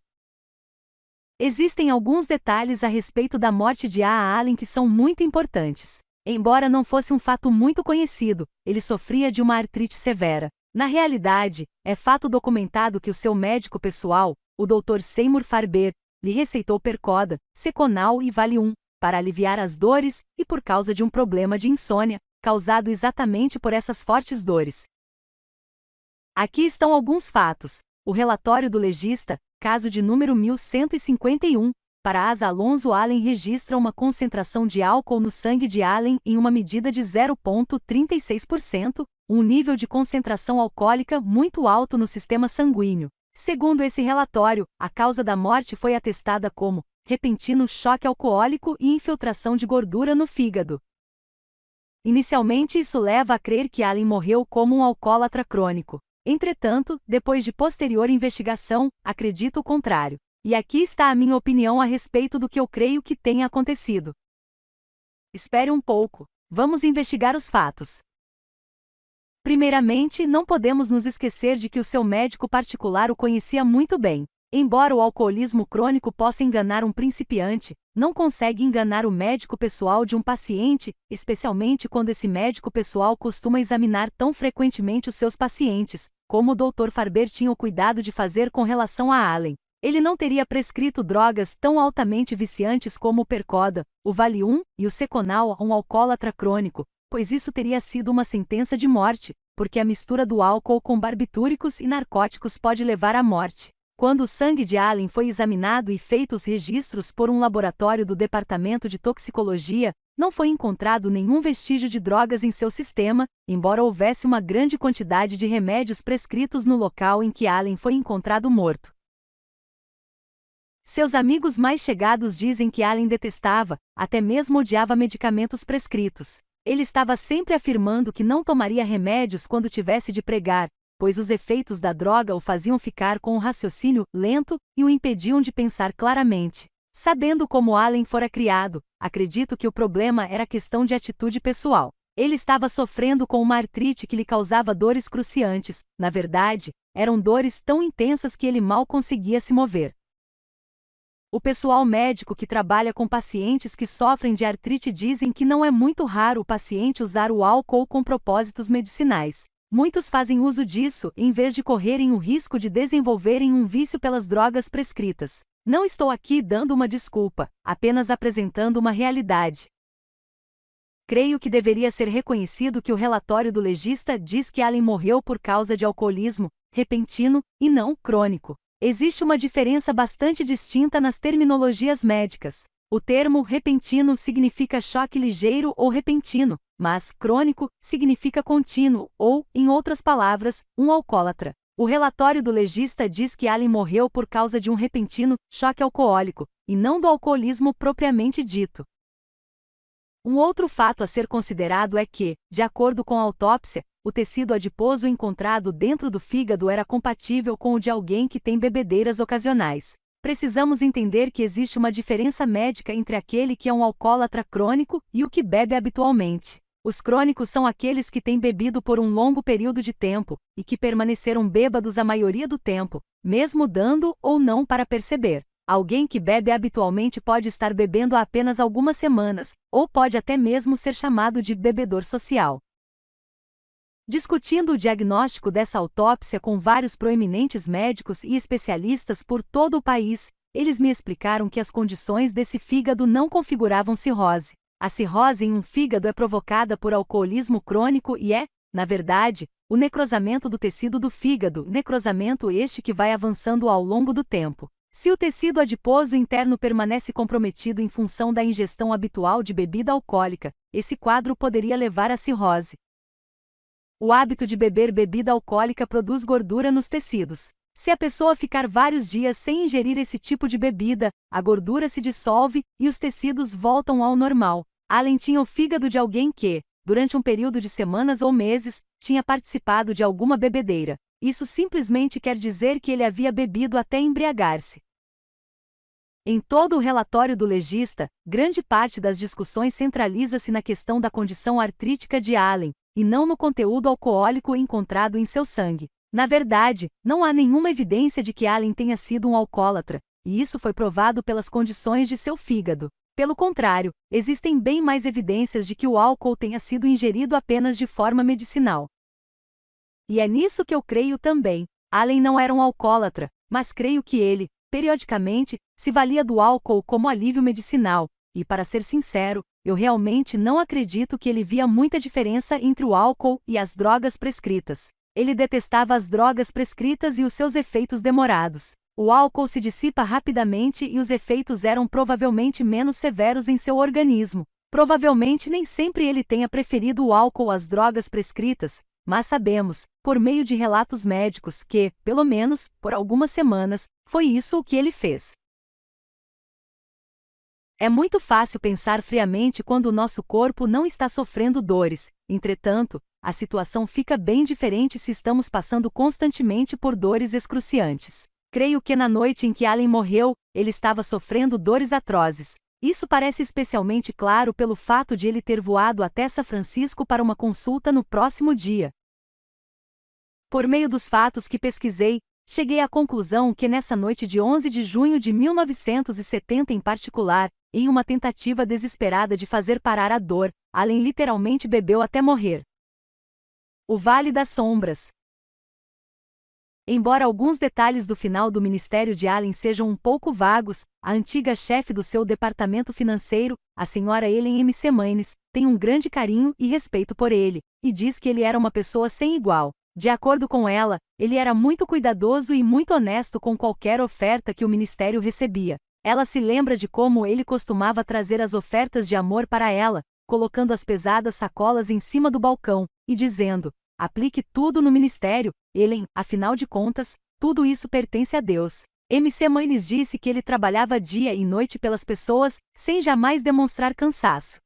Existem alguns detalhes a respeito da morte de Allen que são muito importantes. Embora não fosse um fato muito conhecido, ele sofria de uma artrite severa. Na realidade, é fato documentado que o seu médico pessoal, o Dr. Seymour Farber, lhe receitou Percoda, Seconal e Valium, para aliviar as dores e por causa de um problema de insônia, causado exatamente por essas fortes dores. Aqui estão alguns fatos. O relatório do legista, caso de número 1151, para Asa Alonso, Allen registra uma concentração de álcool no sangue de Allen em uma medida de 0,36%, um nível de concentração alcoólica muito alto no sistema sanguíneo. Segundo esse relatório, a causa da morte foi atestada como repentino choque alcoólico e infiltração de gordura no fígado. Inicialmente, isso leva a crer que Allen morreu como um alcoólatra crônico. Entretanto, depois de posterior investigação, acredito o contrário. E aqui está a minha opinião a respeito do que eu creio que tenha acontecido. Espere um pouco. Vamos investigar os fatos. Primeiramente, não podemos nos esquecer de que o seu médico particular o conhecia muito bem. Embora o alcoolismo crônico possa enganar um principiante, não consegue enganar o médico pessoal de um paciente, especialmente quando esse médico pessoal costuma examinar tão frequentemente os seus pacientes, como o Dr. Farber tinha o cuidado de fazer com relação a Allen. Ele não teria prescrito drogas tão altamente viciantes como o Percoda, o Valium e o Seconal a um alcoólatra crônico, pois isso teria sido uma sentença de morte, porque a mistura do álcool com barbitúricos e narcóticos pode levar à morte. Quando o sangue de Allen foi examinado e feitos registros por um laboratório do Departamento de Toxicologia, não foi encontrado nenhum vestígio de drogas em seu sistema, embora houvesse uma grande quantidade de remédios prescritos no local em que Allen foi encontrado morto. Seus amigos mais chegados dizem que Allen detestava, até mesmo odiava medicamentos prescritos. Ele estava sempre afirmando que não tomaria remédios quando tivesse de pregar, pois os efeitos da droga o faziam ficar com um raciocínio lento e o impediam de pensar claramente. Sabendo como Allen fora criado, acredito que o problema era questão de atitude pessoal. Ele estava sofrendo com uma artrite que lhe causava dores cruciantes. Na verdade, eram dores tão intensas que ele mal conseguia se mover. O pessoal médico que trabalha com pacientes que sofrem de artrite dizem que não é muito raro o paciente usar o álcool com propósitos medicinais. Muitos fazem uso disso, em vez de correrem o risco de desenvolverem um vício pelas drogas prescritas. Não estou aqui dando uma desculpa, apenas apresentando uma realidade. Creio que deveria ser reconhecido que o relatório do legista diz que Allen morreu por causa de alcoolismo repentino e não crônico. Existe uma diferença bastante distinta nas terminologias médicas. O termo repentino significa choque ligeiro ou repentino, mas crônico significa contínuo ou, em outras palavras, um alcoólatra. O relatório do legista diz que Allen morreu por causa de um repentino choque alcoólico, e não do alcoolismo propriamente dito. Um outro fato a ser considerado é que, de acordo com a autópsia, o tecido adiposo encontrado dentro do fígado era compatível com o de alguém que tem bebedeiras ocasionais. Precisamos entender que existe uma diferença médica entre aquele que é um alcoólatra crônico e o que bebe habitualmente. Os crônicos são aqueles que têm bebido por um longo período de tempo, e que permaneceram bêbados a maioria do tempo, mesmo dando ou não para perceber. Alguém que bebe habitualmente pode estar bebendo há apenas algumas semanas, ou pode até mesmo ser chamado de bebedor social. Discutindo o diagnóstico dessa autópsia com vários proeminentes médicos e especialistas por todo o país, eles me explicaram que as condições desse fígado não configuravam cirrose. A cirrose em um fígado é provocada por alcoolismo crônico e é, na verdade, o necrosamento do tecido do fígado, necrosamento este que vai avançando ao longo do tempo. Se o tecido adiposo interno permanece comprometido em função da ingestão habitual de bebida alcoólica, esse quadro poderia levar à cirrose. O hábito de beber bebida alcoólica produz gordura nos tecidos. Se a pessoa ficar vários dias sem ingerir esse tipo de bebida, a gordura se dissolve e os tecidos voltam ao normal. Allen tinha o fígado de alguém que, durante um período de semanas ou meses, tinha participado de alguma bebedeira. Isso simplesmente quer dizer que ele havia bebido até embriagar-se. Em todo o relatório do legista, grande parte das discussões centraliza-se na questão da condição artrítica de Allen, e não no conteúdo alcoólico encontrado em seu sangue. Na verdade, não há nenhuma evidência de que Allen tenha sido um alcoólatra, e isso foi provado pelas condições de seu fígado. Pelo contrário, existem bem mais evidências de que o álcool tenha sido ingerido apenas de forma medicinal. E é nisso que eu creio também. Allen não era um alcoólatra, mas creio que ele, periodicamente, se valia do álcool como alívio medicinal, e para ser sincero, eu realmente não acredito que ele via muita diferença entre o álcool e as drogas prescritas. Ele detestava as drogas prescritas e os seus efeitos demorados. O álcool se dissipa rapidamente e os efeitos eram provavelmente menos severos em seu organismo. Provavelmente nem sempre ele tenha preferido o álcool às drogas prescritas, mas sabemos, por meio de relatos médicos, que, pelo menos, por algumas semanas, foi isso o que ele fez. É muito fácil pensar friamente quando o nosso corpo não está sofrendo dores, entretanto, a situação fica bem diferente se estamos passando constantemente por dores excruciantes. Creio que na noite em que Allen morreu, ele estava sofrendo dores atrozes. Isso parece especialmente claro pelo fato de ele ter voado até São Francisco para uma consulta no próximo dia. Por meio dos fatos que pesquisei, cheguei à conclusão que nessa noite de 11 de junho de 1970 em particular, em uma tentativa desesperada de fazer parar a dor, Allen literalmente bebeu até morrer. O Vale das Sombras. Embora alguns detalhes do final do ministério de Allen sejam um pouco vagos, a antiga chefe do seu departamento financeiro, a senhora Ellen M. Semaines, tem um grande carinho e respeito por ele, e diz que ele era uma pessoa sem igual. De acordo com ela, ele era muito cuidadoso e muito honesto com qualquer oferta que o ministério recebia. Ela se lembra de como ele costumava trazer as ofertas de amor para ela, colocando as pesadas sacolas em cima do balcão, e dizendo: aplique tudo no ministério, Ellen, afinal de contas, tudo isso pertence a Deus. MC Maines disse que ele trabalhava dia e noite pelas pessoas, sem jamais demonstrar cansaço.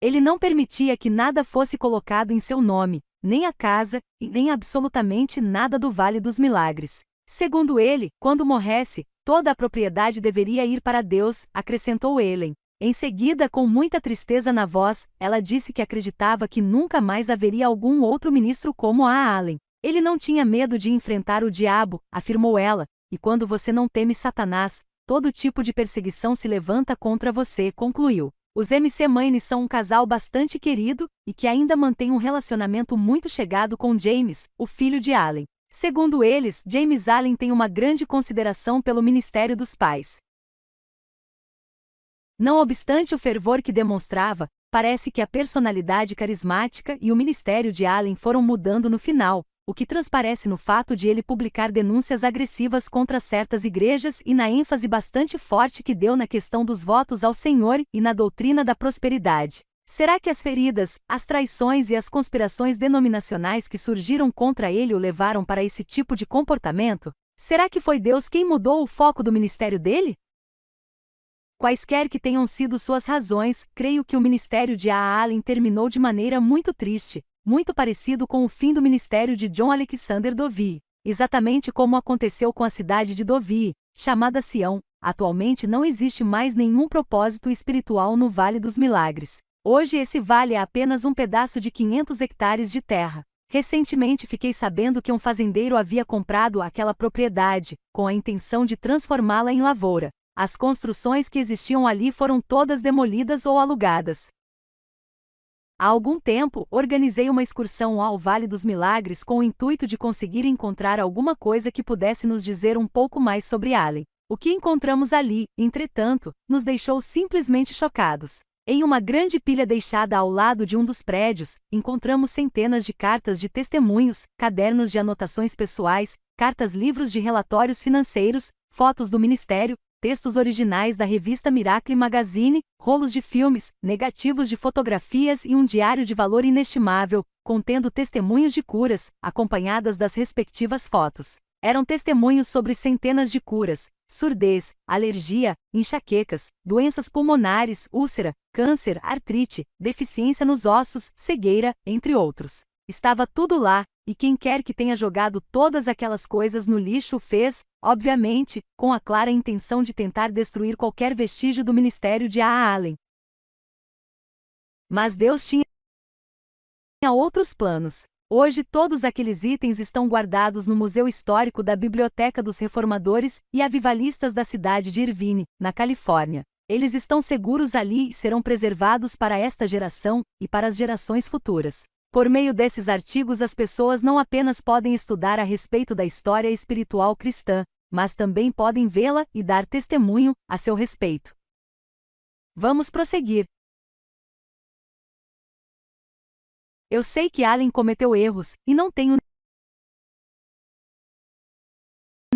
Ele não permitia que nada fosse colocado em seu nome, nem a casa, e nem absolutamente nada do Vale dos Milagres. Segundo ele, quando morresse, toda a propriedade deveria ir para Deus, acrescentou Ellen. Em seguida, com muita tristeza na voz, ela disse que acreditava que nunca mais haveria algum outro ministro como a Allen. Ele não tinha medo de enfrentar o diabo, afirmou ela, e quando você não teme Satanás, todo tipo de perseguição se levanta contra você, concluiu. Os MC Maines são um casal bastante querido, e que ainda mantém um relacionamento muito chegado com James, o filho de Allen. Segundo eles, James Allen tem uma grande consideração pelo ministério dos pais. Não obstante o fervor que demonstrava, parece que a personalidade carismática e o ministério de Allen foram mudando no final, o que transparece no fato de ele publicar denúncias agressivas contra certas igrejas e na ênfase bastante forte que deu na questão dos votos ao Senhor e na doutrina da prosperidade. Será que as feridas, as traições e as conspirações denominacionais que surgiram contra ele o levaram para esse tipo de comportamento? Será que foi Deus quem mudou o foco do ministério dele? Quaisquer que tenham sido suas razões, creio que o ministério de A. Allen terminou de maneira muito triste, muito parecido com o fim do ministério de John Alexander Dowie. Exatamente como aconteceu com a cidade de Dowie, chamada Sião, atualmente não existe mais nenhum propósito espiritual no Vale dos Milagres. Hoje esse vale é apenas um pedaço de 500 hectares de terra. Recentemente fiquei sabendo que um fazendeiro havia comprado aquela propriedade, com a intenção de transformá-la em lavoura. As construções que existiam ali foram todas demolidas ou alugadas. Há algum tempo, organizei uma excursão ao Vale dos Milagres com o intuito de conseguir encontrar alguma coisa que pudesse nos dizer um pouco mais sobre Allen. O que encontramos ali, entretanto, nos deixou simplesmente chocados. Em uma grande pilha deixada ao lado de um dos prédios, encontramos centenas de cartas de testemunhos, cadernos de anotações pessoais, cartas-livros de relatórios financeiros, fotos do ministério, textos originais da revista Miracle Magazine, rolos de filmes, negativos de fotografias e um diário de valor inestimável, contendo testemunhos de curas, acompanhadas das respectivas fotos. Eram testemunhos sobre centenas de curas: surdez, alergia, enxaquecas, doenças pulmonares, úlcera, câncer, artrite, deficiência nos ossos, cegueira, entre outros. Estava tudo lá, e quem quer que tenha jogado todas aquelas coisas no lixo o fez, obviamente, com a clara intenção de tentar destruir qualquer vestígio do ministério de A. Allen. Mas Deus tinha outros planos. Hoje todos aqueles itens estão guardados no Museu Histórico da Biblioteca dos Reformadores e Avivalistas da cidade de Irvine, na Califórnia. Eles estão seguros ali e serão preservados para esta geração e para as gerações futuras. Por meio desses artigos as pessoas não apenas podem estudar a respeito da história espiritual cristã, mas também podem vê-la e dar testemunho a seu respeito. Vamos prosseguir. Eu sei que Allen cometeu erros, e não tenho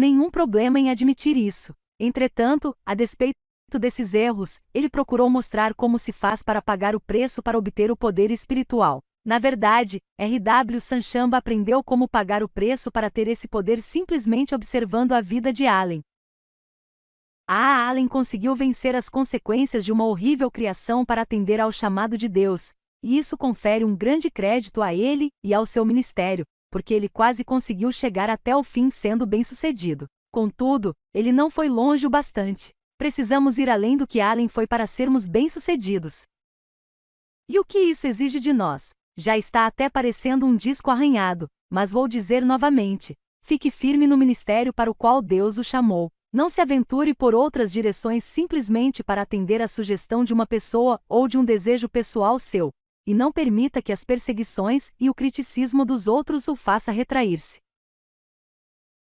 nenhum problema em admitir isso. Entretanto, a despeito desses erros, ele procurou mostrar como se faz para pagar o preço para obter o poder espiritual. Na verdade, R.W. Sanchamba aprendeu como pagar o preço para ter esse poder simplesmente observando a vida de Allen. Allen conseguiu vencer as consequências de uma horrível criação para atender ao chamado de Deus, e isso confere um grande crédito a ele e ao seu ministério, porque ele quase conseguiu chegar até o fim sendo bem-sucedido. Contudo, ele não foi longe o bastante. Precisamos ir além do que Allen foi para sermos bem-sucedidos. E o que isso exige de nós? Já está até parecendo um disco arranhado, mas vou dizer novamente: fique firme no ministério para o qual Deus o chamou. Não se aventure por outras direções simplesmente para atender à sugestão de uma pessoa ou de um desejo pessoal seu, e não permita que as perseguições e o criticismo dos outros o faça retrair-se.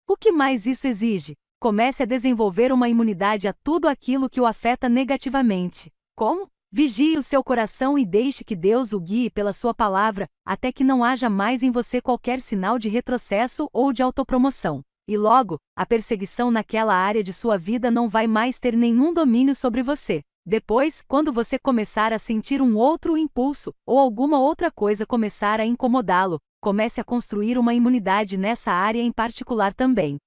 O que mais isso exige? Comece a desenvolver uma imunidade a tudo aquilo que o afeta negativamente. Como? Vigie o seu coração e deixe que Deus o guie pela sua palavra, até que não haja mais em você qualquer sinal de retrocesso ou de autopromoção. E logo, a perseguição naquela área de sua vida não vai mais ter nenhum domínio sobre você. Depois, quando você começar a sentir um outro impulso, ou alguma outra coisa começar a incomodá-lo, comece a construir uma imunidade nessa área em particular também.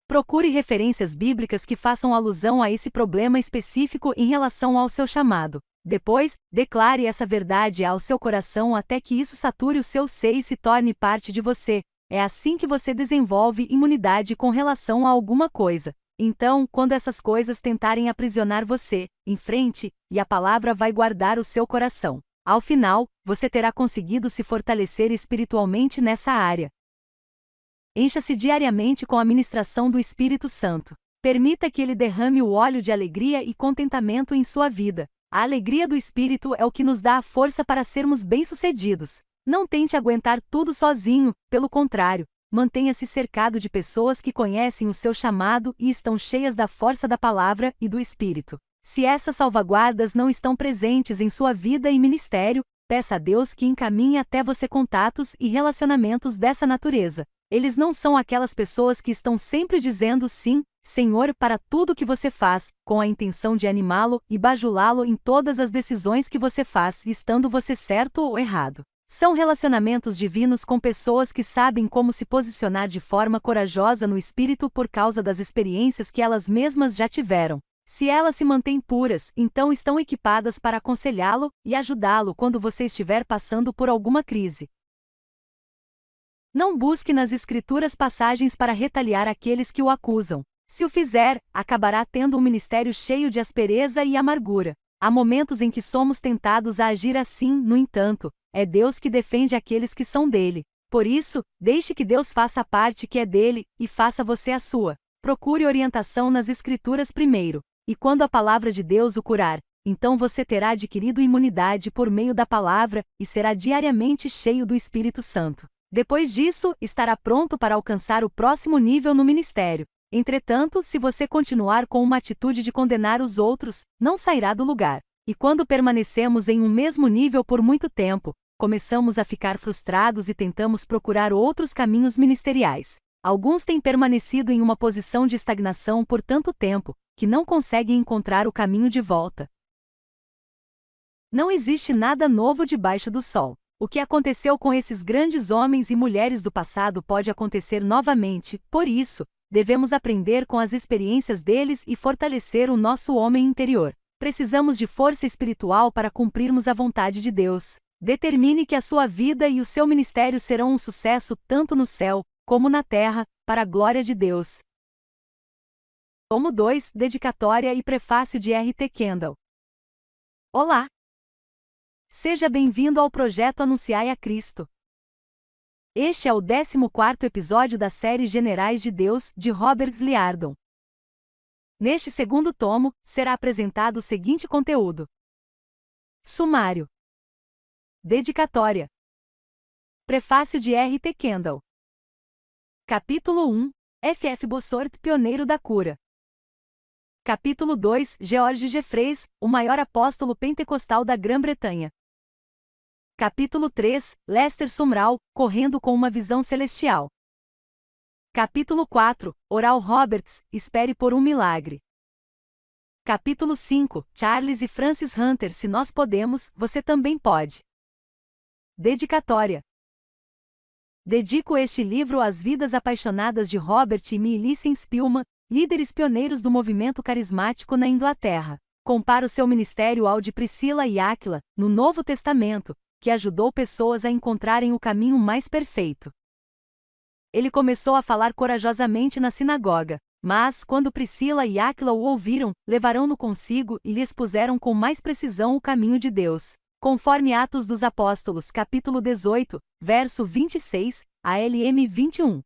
Procure referências bíblicas que façam alusão a esse problema específico em relação ao seu chamado. Depois, declare essa verdade ao seu coração até que isso sature o seu ser e se torne parte de você. É assim que você desenvolve imunidade com relação a alguma coisa. Então, quando essas coisas tentarem aprisionar você, enfrente, e a palavra vai guardar o seu coração. Ao final, você terá conseguido se fortalecer espiritualmente nessa área. Encha-se diariamente com a ministração do Espírito Santo. Permita que ele derrame o óleo de alegria e contentamento em sua vida. A alegria do Espírito é o que nos dá a força para sermos bem-sucedidos. Não tente aguentar tudo sozinho, pelo contrário, mantenha-se cercado de pessoas que conhecem o seu chamado e estão cheias da força da palavra e do Espírito. Se essas salvaguardas não estão presentes em sua vida e ministério, peça a Deus que encaminhe até você contatos e relacionamentos dessa natureza. Eles não são aquelas pessoas que estão sempre dizendo sim, Senhor, para tudo que você faz, com a intenção de animá-lo e bajulá-lo em todas as decisões que você faz, estando você certo ou errado. São relacionamentos divinos com pessoas que sabem como se posicionar de forma corajosa no espírito por causa das experiências que elas mesmas já tiveram. Se elas se mantêm puras, então estão equipadas para aconselhá-lo e ajudá-lo quando você estiver passando por alguma crise. Não busque nas Escrituras passagens para retaliar aqueles que o acusam. Se o fizer, acabará tendo um ministério cheio de aspereza e amargura. Há momentos em que somos tentados a agir assim, no entanto, é Deus que defende aqueles que são dele. Por isso, deixe que Deus faça a parte que é dele, e faça você a sua. Procure orientação nas Escrituras primeiro. E quando a palavra de Deus o curar, então você terá adquirido imunidade por meio da palavra, e será diariamente cheio do Espírito Santo. Depois disso, estará pronto para alcançar o próximo nível no ministério. Entretanto, se você continuar com uma atitude de condenar os outros, não sairá do lugar. E quando permanecemos em um mesmo nível por muito tempo, começamos a ficar frustrados e tentamos procurar outros caminhos ministeriais. Alguns têm permanecido em uma posição de estagnação por tanto tempo, que não conseguem encontrar o caminho de volta. Não existe nada novo debaixo do sol. O que aconteceu com esses grandes homens e mulheres do passado pode acontecer novamente, por isso, devemos aprender com as experiências deles e fortalecer o nosso homem interior. Precisamos de força espiritual para cumprirmos a vontade de Deus. Determine que a sua vida e o seu ministério serão um sucesso tanto no céu, como na terra, para a glória de Deus. Tomo 2, Dedicatória e Prefácio de R.T. Kendall. Olá! Seja bem-vindo ao projeto Anunciai a Cristo. Este é o 14º episódio da série Generais de Deus, de Robert Liardon. Neste segundo tomo, será apresentado o seguinte conteúdo: Sumário. Dedicatória. Prefácio de R.T. Kendall. Capítulo 1. F.F. Bosworth, pioneiro da cura. Capítulo 2. George Jeffreys, o maior apóstolo pentecostal da Grã-Bretanha. Capítulo 3, Lester Sumrall, correndo com uma visão celestial. Capítulo 4, Oral Roberts, espere por um milagre. Capítulo 5, Charles e Francis Hunter, se nós podemos, você também pode. Dedicatória. Dedico este livro às vidas apaixonadas de Robert e Millicent Spillman, líderes pioneiros do movimento carismático na Inglaterra. Comparo seu ministério ao de Priscila e Áquila, no Novo Testamento, que ajudou pessoas a encontrarem o caminho mais perfeito. Ele começou a falar corajosamente na sinagoga, mas, quando Priscila e Áquila o ouviram, levaram-no consigo e lhe expuseram com mais precisão o caminho de Deus. Conforme Atos dos Apóstolos, capítulo 18, verso 26, ALM 21.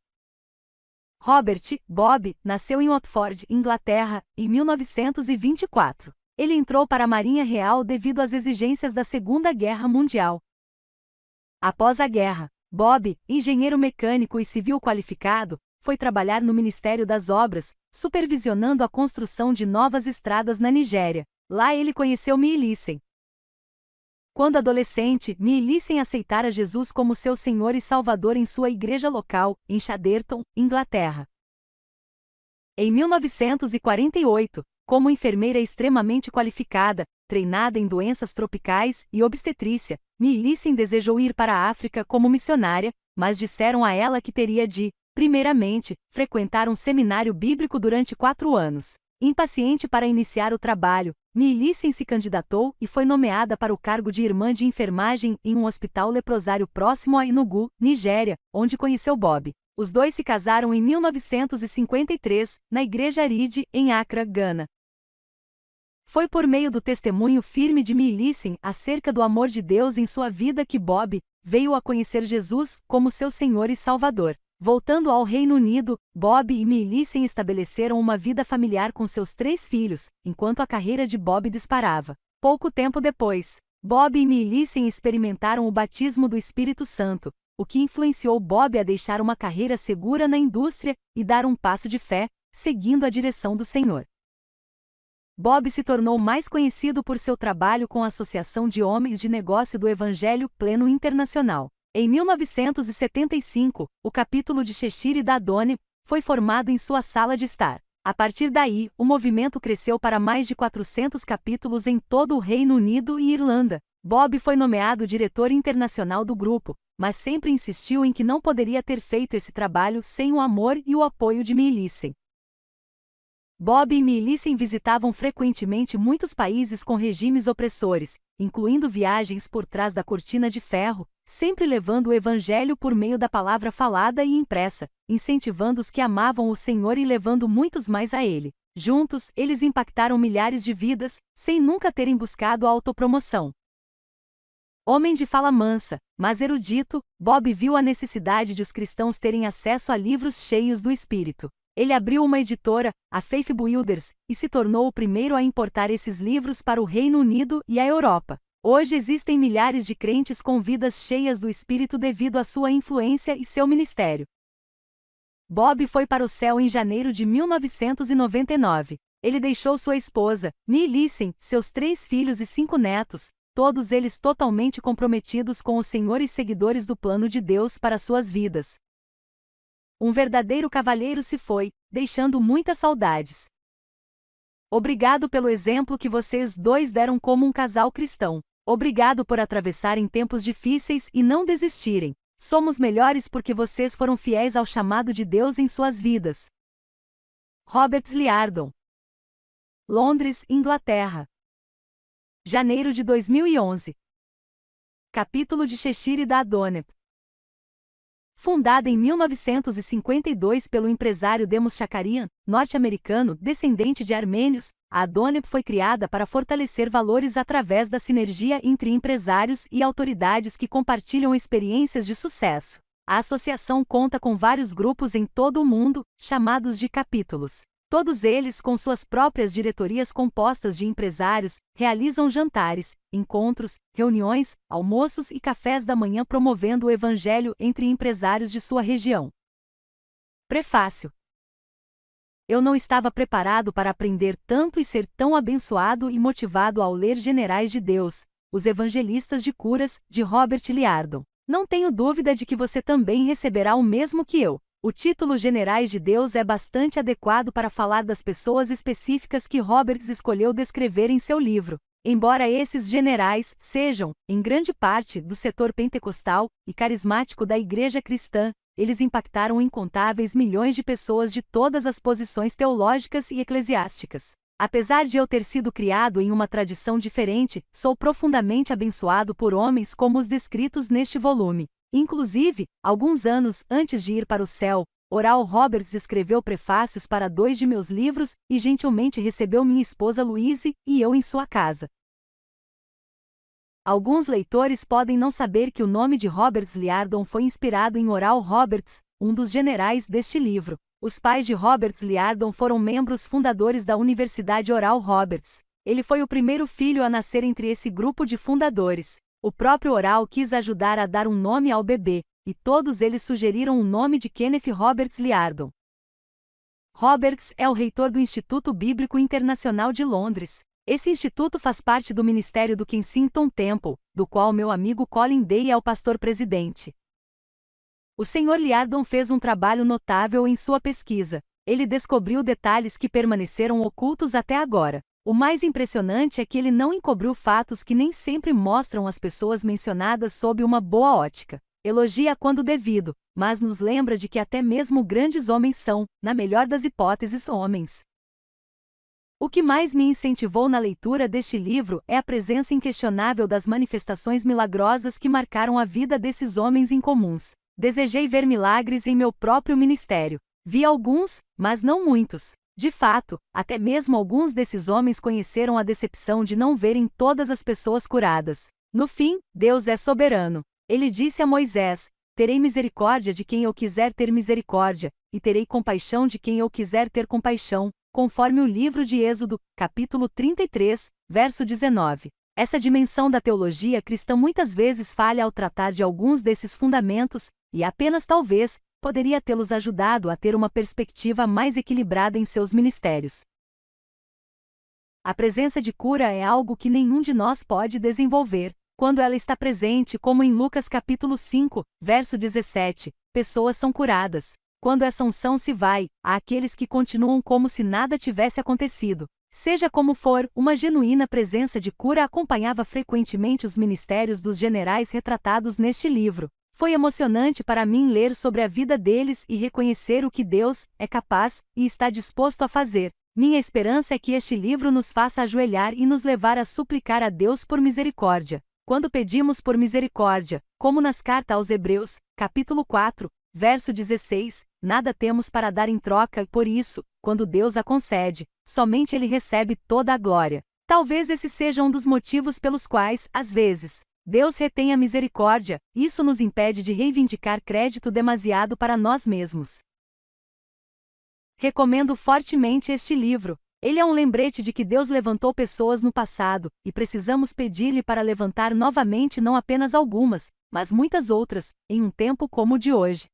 Robert, Bob, nasceu em Watford, Inglaterra, em 1924. Ele entrou para a Marinha Real devido às exigências da Segunda Guerra Mundial. Após a guerra, Bob, engenheiro mecânico e civil qualificado, foi trabalhar no Ministério das Obras, supervisionando a construção de novas estradas na Nigéria. Lá ele conheceu Millicent. Quando adolescente, Millicent aceitara Jesus como seu Senhor e Salvador em sua igreja local, em Chaderton, Inglaterra. Em 1948, como enfermeira extremamente qualificada, treinada em doenças tropicais e obstetrícia, Millicent desejou ir para a África como missionária, mas disseram a ela que teria de, primeiramente, frequentar um seminário bíblico durante 4 anos. Impaciente para iniciar o trabalho, Millicent se candidatou e foi nomeada para o cargo de irmã de enfermagem em um hospital leprosário próximo a Enugu, Nigéria, onde conheceu Bob. Os dois se casaram em 1953, na Igreja Reed, em Accra, Gana. Foi por meio do testemunho firme de Millicent acerca do amor de Deus em sua vida que Bob veio a conhecer Jesus como seu Senhor e Salvador. Voltando ao Reino Unido, Bob e Millicent estabeleceram uma vida familiar com seus 3 filhos, enquanto a carreira de Bob disparava. Pouco tempo depois, Bob e Millicent experimentaram o batismo do Espírito Santo, o que influenciou Bob a deixar uma carreira segura na indústria e dar um passo de fé, seguindo a direção do Senhor. Bob se tornou mais conhecido por seu trabalho com a Associação de Homens de Negócio do Evangelho Pleno Internacional. Em 1975, o capítulo de Cheshire da Adone foi formado em sua sala de estar. A partir daí, o movimento cresceu para mais de 400 capítulos em todo o Reino Unido e Irlanda. Bob foi nomeado diretor internacional do grupo, mas sempre insistiu em que não poderia ter feito esse trabalho sem o amor e o apoio de Millicent. Bob e Millicent visitavam frequentemente muitos países com regimes opressores, incluindo viagens por trás da cortina de ferro, sempre levando o Evangelho por meio da palavra falada e impressa, incentivando os que amavam o Senhor e levando muitos mais a Ele. Juntos, eles impactaram milhares de vidas, sem nunca terem buscado a autopromoção. Homem de fala mansa, mas erudito, Bob viu a necessidade de os cristãos terem acesso a livros cheios do Espírito. Ele abriu uma editora, a Faith Builders, e se tornou o primeiro a importar esses livros para o Reino Unido e a Europa. Hoje existem milhares de crentes com vidas cheias do Espírito devido à sua influência e seu ministério. Bob foi para o céu em janeiro de 1999. Ele deixou sua esposa, Millicent, seus 3 filhos e 5 netos, todos eles totalmente comprometidos com o Senhor e seguidores do plano de Deus para suas vidas. Um verdadeiro cavalheiro se foi, deixando muitas saudades. Obrigado pelo exemplo que vocês dois deram como um casal cristão. Obrigado por atravessarem tempos difíceis e não desistirem. Somos melhores porque vocês foram fiéis ao chamado de Deus em suas vidas. Robert Liardon. Londres, Inglaterra. Janeiro de 2011. Capítulo de Cheshire da Adone. Fundada em 1952 pelo empresário Demos Shakarian, norte-americano, descendente de armênios, a Adone foi criada para fortalecer valores através da sinergia entre empresários e autoridades que compartilham experiências de sucesso. A associação conta com vários grupos em todo o mundo, chamados de capítulos. Todos eles, com suas próprias diretorias compostas de empresários, realizam jantares, encontros, reuniões, almoços e cafés da manhã promovendo o evangelho entre empresários de sua região. Prefácio. Eu não estava preparado para aprender tanto e ser tão abençoado e motivado ao ler Generais de Deus, Os Evangelistas de Curas, de Robert Liardon. Não tenho dúvida de que você também receberá o mesmo que eu. O título Generais de Deus é bastante adequado para falar das pessoas específicas que Roberts escolheu descrever em seu livro. Embora esses generais sejam, em grande parte, do setor pentecostal e carismático da Igreja Cristã, eles impactaram incontáveis milhões de pessoas de todas as posições teológicas e eclesiásticas. Apesar de eu ter sido criado em uma tradição diferente, sou profundamente abençoado por homens como os descritos neste volume. Inclusive, alguns anos antes de ir para o céu, Oral Roberts escreveu prefácios para 2 de meus livros e gentilmente recebeu minha esposa Louise e eu em sua casa. Alguns leitores podem não saber que o nome de Roberts Liardon foi inspirado em Oral Roberts, um dos generais deste livro. Os pais de Roberts Liardon foram membros fundadores da Universidade Oral Roberts. Ele foi o primeiro filho a nascer entre esse grupo de fundadores. O próprio Oral quis ajudar a dar um nome ao bebê, e todos eles sugeriram o nome de Kenneth Roberts Liardon. Roberts é o reitor do Instituto Bíblico Internacional de Londres. Esse instituto faz parte do Ministério do Kensington Temple, do qual meu amigo Colin Day é o pastor-presidente. O Sr. Liardon fez um trabalho notável em sua pesquisa. Ele descobriu detalhes que permaneceram ocultos até agora. O mais impressionante é que ele não encobriu fatos que nem sempre mostram as pessoas mencionadas sob uma boa ótica. Elogia quando devido, mas nos lembra de que até mesmo grandes homens são, na melhor das hipóteses, homens. O que mais me incentivou na leitura deste livro é a presença inquestionável das manifestações milagrosas que marcaram a vida desses homens incomuns. Desejei ver milagres em meu próprio ministério. Vi alguns, mas não muitos. De fato, até mesmo alguns desses homens conheceram a decepção de não verem todas as pessoas curadas. No fim, Deus é soberano. Ele disse a Moisés: terei misericórdia de quem eu quiser ter misericórdia, e terei compaixão de quem eu quiser ter compaixão, conforme o livro de Êxodo, capítulo 33, verso 19. Essa dimensão da teologia cristã muitas vezes falha ao tratar de alguns desses fundamentos, e apenas talvez, poderia tê-los ajudado a ter uma perspectiva mais equilibrada em seus ministérios. A presença de cura é algo que nenhum de nós pode desenvolver. Quando ela está presente, como em Lucas capítulo 5, verso 17, pessoas são curadas. Quando essa unção se vai, há aqueles que continuam como se nada tivesse acontecido. Seja como for, uma genuína presença de cura acompanhava frequentemente os ministérios dos generais retratados neste livro. Foi emocionante para mim ler sobre a vida deles e reconhecer o que Deus é capaz e está disposto a fazer. Minha esperança é que este livro nos faça ajoelhar e nos levar a suplicar a Deus por misericórdia. Quando pedimos por misericórdia, como nas cartas aos Hebreus, capítulo 4, verso 16, nada temos para dar em troca, por isso, quando Deus a concede, somente Ele recebe toda a glória. Talvez esse seja um dos motivos pelos quais, às vezes, Deus retém a misericórdia. Isso nos impede de reivindicar crédito demasiado para nós mesmos. Recomendo fortemente este livro. Ele é um lembrete de que Deus levantou pessoas no passado, e precisamos pedir-lhe para levantar novamente não apenas algumas, mas muitas outras, em um tempo como o de hoje.